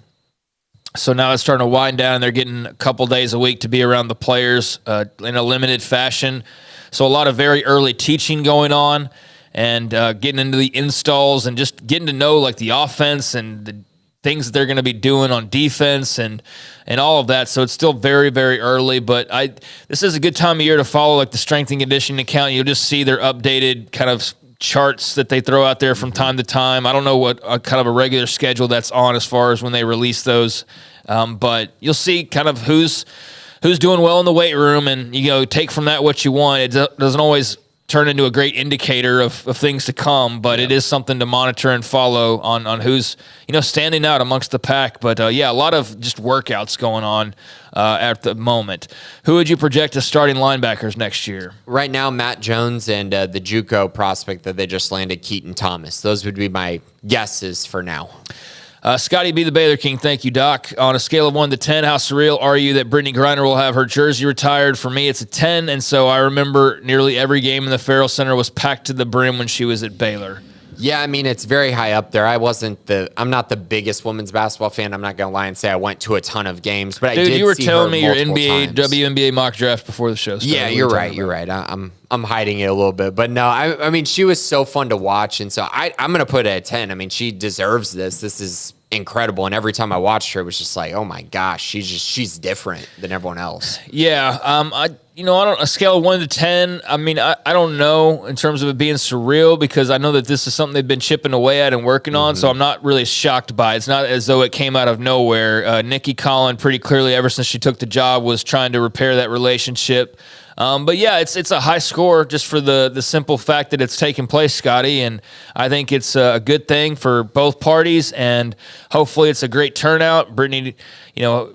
So now it's starting to wind down, and they're getting a couple days a week to be around the players in a limited fashion. So a lot of very early teaching going on and getting into the installs and just getting to know like the offense and the things that they're going to be doing on defense and all of that. So it's still very, very early, but this is a good time of year to follow like the strength and conditioning account. You'll just see their updated kind of charts that they throw out there from time to time. I don't know what kind of a regular schedule that's on as far as when they release those, but you'll see kind of who's doing well in the weight room, and take from that what you want. It doesn't always turn into a great indicator of things to come, but it is something to monitor and follow on who's standing out amongst the pack. But a lot of just workouts going on at the moment. Who would you project as starting linebackers next year? Right now, Matt Jones and the JUCO prospect that they just landed, Keaton Thomas. Those would be my guesses for now. Scotty B. the Baylor King, thank you, Doc. On a scale of 1 to 10, how surreal are you that Britney Griner will have her jersey retired? For me, it's a 10, and so I remember nearly every game in the Farrell Center was packed to the brim when she was at Baylor. Yeah, I mean, it's very high up there. I'm not the biggest women's basketball fan. I'm not going to lie and say I went to a ton of games, but I did see her you were telling me your NBA, WNBA mock draft before the show started. Yeah, you're right. I'm hiding it a little bit, but no, I mean, she was so fun to watch, and so I'm going to put it at 10. I mean, she deserves this. This is incredible, and every time I watched her, it was just like, oh my gosh, she's different than everyone else. Yeah, I don't a scale of 1 to 10. I mean, I don't know in terms of it being surreal, because I know that this is something they've been chipping away at and working on, so I'm not really shocked by it. It's not as though it came out of nowhere. Nikki Collin, pretty clearly, ever since she took the job, was trying to repair that relationship. But yeah, it's a high score just for the simple fact that it's taking place, Scotty, and I think it's a good thing for both parties, and hopefully it's a great turnout. Brittany,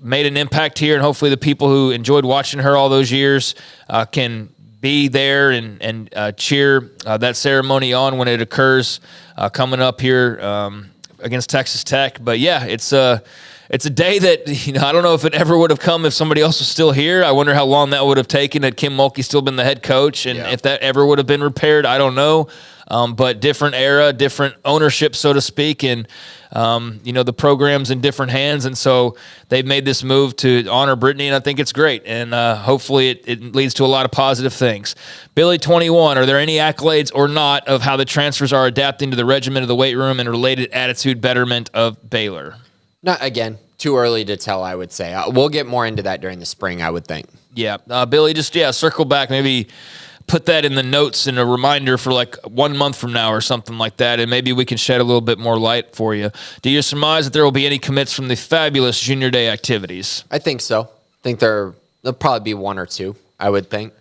made an impact here, and hopefully the people who enjoyed watching her all those years can be there and cheer that ceremony on when it occurs coming up here against Texas Tech. But yeah, it's a day that, I don't know if it ever would have come if somebody else was still here. I wonder how long that would have taken had Kim Mulkey still been the head coach, and if that ever would have been repaired, I don't know. But different era, different ownership, so to speak, and the program's in different hands, and so they've made this move to honor Brittany, and I think it's great, and hopefully it leads to a lot of positive things. Billy 21, are there any accolades or not of how the transfers are adapting to the regimen of the weight room and related attitude betterment of Baylor? Not again, too early to tell, I would say. We'll get more into that during the spring, I would think. Yeah, Billy, just circle back, maybe put that in the notes and a reminder for like 1 month from now or something like that, and maybe we can shed a little bit more light for you. Do you surmise that there will be any commits from the fabulous Junior Day activities? I think so. I think there'll probably be one or two, I would think.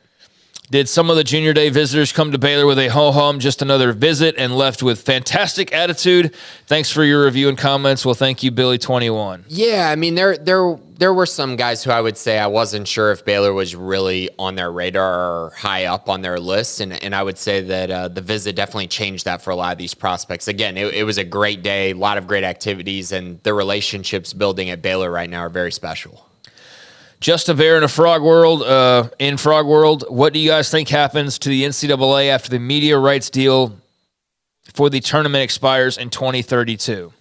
Did some of the Junior Day visitors come to Baylor with a ho-hum, just another visit, and left with fantastic attitude? Thanks for your review and comments. Well, thank you, Billy21. Yeah, I mean, there were some guys who I would say I wasn't sure if Baylor was really on their radar or high up on their list, and I would say that the visit definitely changed that for a lot of these prospects. Again, it was a great day, a lot of great activities, and the relationships building at Baylor right now are very special. Just a Bear in Frog World, what do you guys think happens to the NCAA after the media rights deal for the tournament expires in 2032?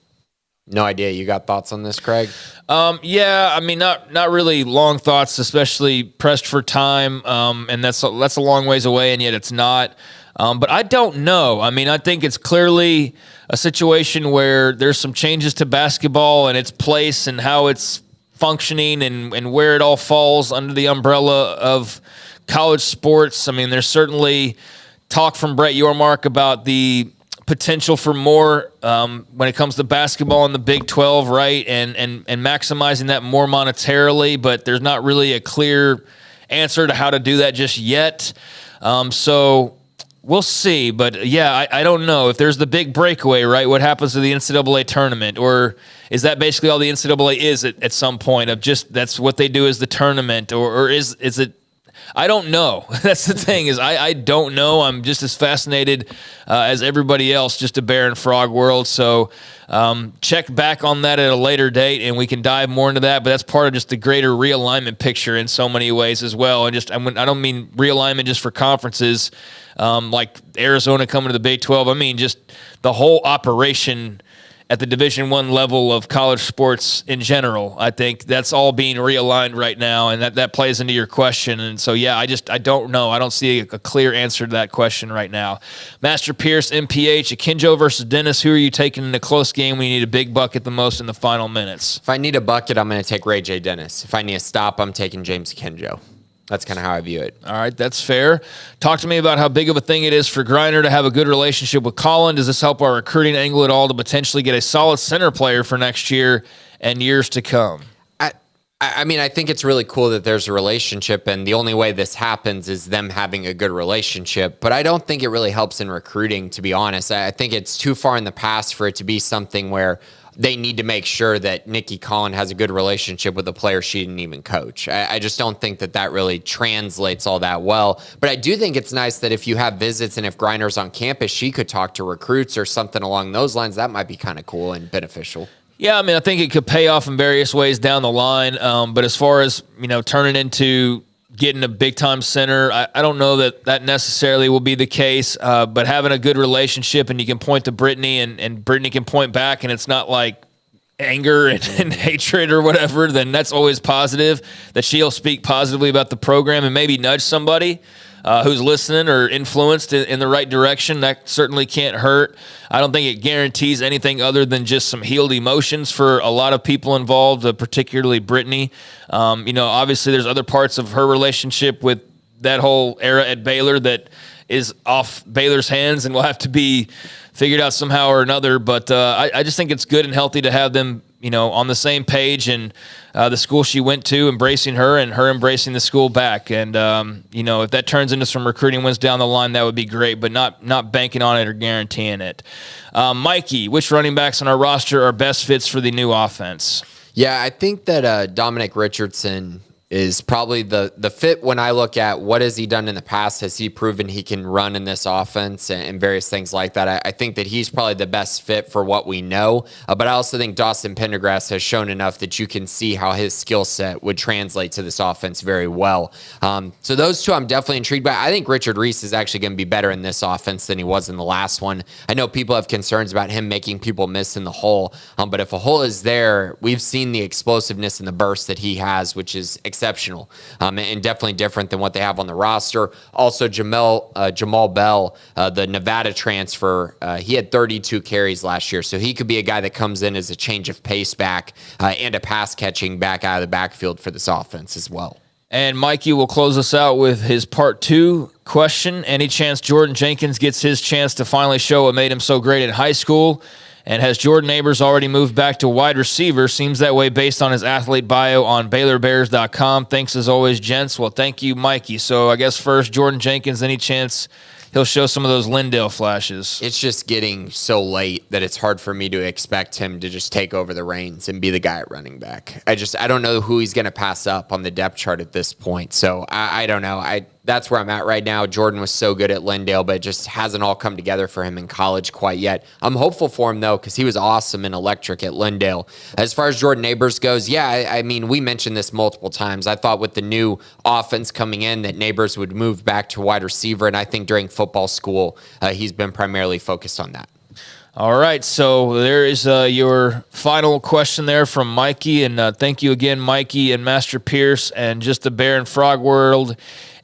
No idea. You got thoughts on this, Craig? Yeah, I mean, not really long thoughts, especially pressed for time, and that's a long ways away, and yet it's not. But I don't know. I mean, I think it's clearly a situation where there's some changes to basketball and its place and how it's functioning and where it all falls under the umbrella of college sports. I mean, there's certainly talk from Brett Yormark about the potential for more when it comes to basketball in the Big 12, right? And maximizing that more monetarily, but there's not really a clear answer to how to do that just yet. So we'll see. But yeah, I don't know if there's the big breakaway, right? What happens to the NCAA tournament, or is that basically all the NCAA is at some point of just that's what they do is the tournament, or is it? I don't know. That's the thing is I don't know. I'm just as fascinated as everybody else, just a Bear and Frog world. So check back on that at a later date, and we can dive more into that. But that's part of just the greater realignment picture in so many ways as well. And just I don't mean realignment just for conferences like Arizona coming to the Big 12. I mean just the whole operation at the Division I level of college sports in general. I think that's all being realigned right now, and that plays into your question. And so, yeah, I don't know. I don't see a clear answer to that question right now. Master Pierce, MPH, Akinjo versus Dennis. Who are you taking in a close game when you need a big bucket the most in the final minutes? If I need a bucket, I'm going to take Ray J. Dennis. If I need a stop, I'm taking James Akinjo. That's kind of how I view it. All right, that's fair. Talk to me about how big of a thing it is for Griner to have a good relationship with Colin. Does this help our recruiting angle at all to potentially get a solid center player for next year and years to come? I mean, I think it's really cool that there's a relationship, and the only way this happens is them having a good relationship. But I don't think it really helps in recruiting, to be honest. I think it's too far in the past for it to be something where they need to make sure that Nikki Collin has a good relationship with a player she didn't even coach. I just don't think that really translates all that well. But I do think it's nice that if you have visits and if Griner's on campus, she could talk to recruits or something along those lines. That might be kind of cool and beneficial. Yeah, I mean, I think it could pay off in various ways down the line. But as far as, turning into getting a big-time center, I don't know that necessarily will be the case, but having a good relationship and you can point to Britney and Britney can point back and it's not like anger and hatred or whatever, then that's always positive, that she'll speak positively about the program and maybe nudge somebody who's listening or influenced in the right direction. That certainly can't hurt. I don't think it guarantees anything other than just some healed emotions for a lot of people involved, particularly Britney. Obviously there's other parts of her relationship with that whole era at Baylor that is off Baylor's hands and will have to be figured out somehow or another. But I just think it's good and healthy to have them, on the same page, and the school she went to embracing her and her embracing the school back. And, if that turns into some recruiting wins down the line, that would be great, but not banking on it or guaranteeing it. Mikey, which running backs on our roster are best fits for the new offense? Yeah, I think that Dominic Richardson is probably the fit when I look at what has he done in the past. Has he proven he can run in this offense and various things like that? I think that he's probably the best fit for what we know. But I also think Dawson Pendergrass has shown enough that you can see how his skill set would translate to this offense very well. So those two I'm definitely intrigued by. I think Richard Reese is actually going to be better in this offense than he was in the last one. I know people have concerns about him making people miss in the hole. But if a hole is there, we've seen the explosiveness and the burst that he has, which is exceptional and definitely different than what they have on the roster. Also, Jamal Bell, the Nevada transfer, he had 32 carries last year, so he could be a guy that comes in as a change of pace back and a pass catching back out of the backfield for this offense as well. And Mikey will close us out with his part 2 question. Any chance Jordan Jenkins gets his chance to finally show what made him so great in high school? And has Jordan Neighbors already moved back to wide receiver? Seems that way based on his athlete bio on BaylorBears.com. Thanks as always, gents. Well, thank you, Mikey. So I guess first, Jordan Jenkins, any chance he'll show some of those Lindale flashes? It's just getting so late that it's hard for me to expect him to just take over the reins and be the guy at running back. I don't know who he's going to pass up on the depth chart at this point. So I don't know. That's where I'm at right now. Jordan was so good at Lindale, but it just hasn't all come together for him in college quite yet. I'm hopeful for him, though, because he was awesome and electric at Lindale. As far as Jordan Neighbors goes, yeah, I mean, we mentioned this multiple times. I thought with the new offense coming in that Neighbors would move back to wide receiver, and I think during football school, he's been primarily focused on that. All right, so there is your final question there from Mikey, and thank you again, Mikey and Master Pierce and Just the Bear and Frog World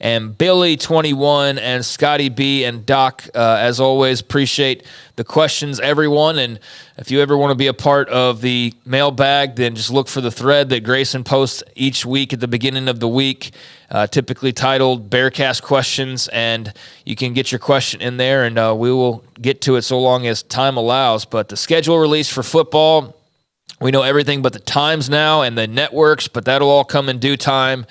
and Billy21 and Scotty B and Doc. As always, appreciate the questions, everyone, and if you ever want to be a part of the mailbag, then just look for the thread that Grayson posts each week at the beginning of the week, typically titled Bearcast Questions, and you can get your question in there, and we will get to it so long as time allows. But the schedule release for football, we know everything but the times now and the networks, but that'll all come in due time.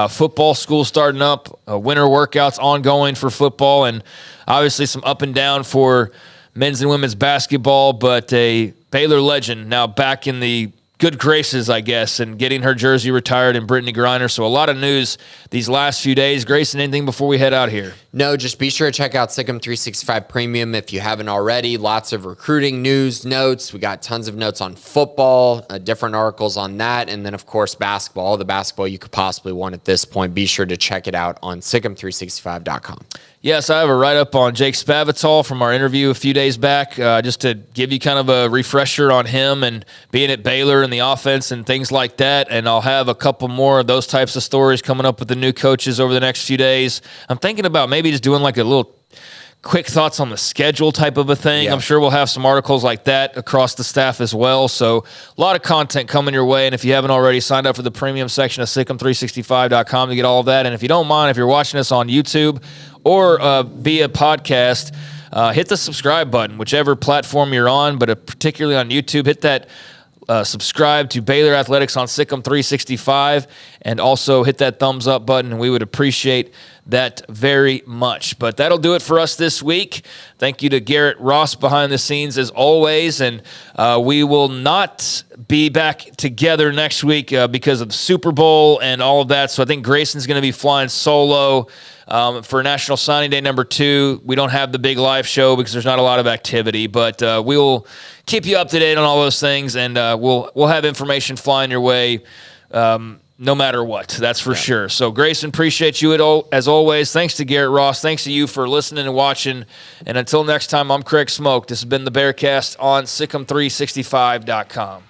Football school starting up, winter workouts ongoing for football, and obviously some up and down for men's and women's basketball, but a Baylor legend now back in the good graces, I guess, and getting her jersey retired in Britney Griner. So a lot of news these last few days. Grayson, anything before we head out here? No, just be sure to check out Sikkim 365 Premium if you haven't already. Lots of recruiting news, notes. We got tons of notes on football, different articles on that, and then, of course, basketball. All the basketball you could possibly want at this point. Be sure to check it out on Sikkim365.com. Yes, I have a write-up on Jake Spavital from our interview a few days back, just to give you kind of a refresher on him and being at Baylor and the offense and things like that. And I'll have a couple more of those types of stories coming up with the new coaches over the next few days. I'm thinking about maybe just doing like a little quick thoughts on the schedule type of a thing. Yeah. I'm sure we'll have some articles like that across the staff as well. So a lot of content coming your way. And if you haven't already, signed up for the premium section of Sikkim365.com to get all of that. And if you don't mind, if you're watching us on YouTube or via podcast, hit the subscribe button, whichever platform you're on, but particularly on YouTube, hit that subscribe to Baylor Athletics on Sikkim 365, and also hit that thumbs up button, and we would appreciate that very much. But that'll do it for us this week. Thank you to Garrett Ross behind the scenes as always, and we will not be back together next week because of the Super Bowl and all of that. So I think Grayson's going to be flying solo for National Signing Day number 2. We don't have the big live show because there's not a lot of activity, but we will keep you up to date on all those things, and we'll have information flying your way no matter what. That's for sure. So, Grayson, appreciate you as always. Thanks to Garrett Ross. Thanks to you for listening and watching. And until next time, I'm Craig Smoak. This has been the Bearcast on Sikkim365.com.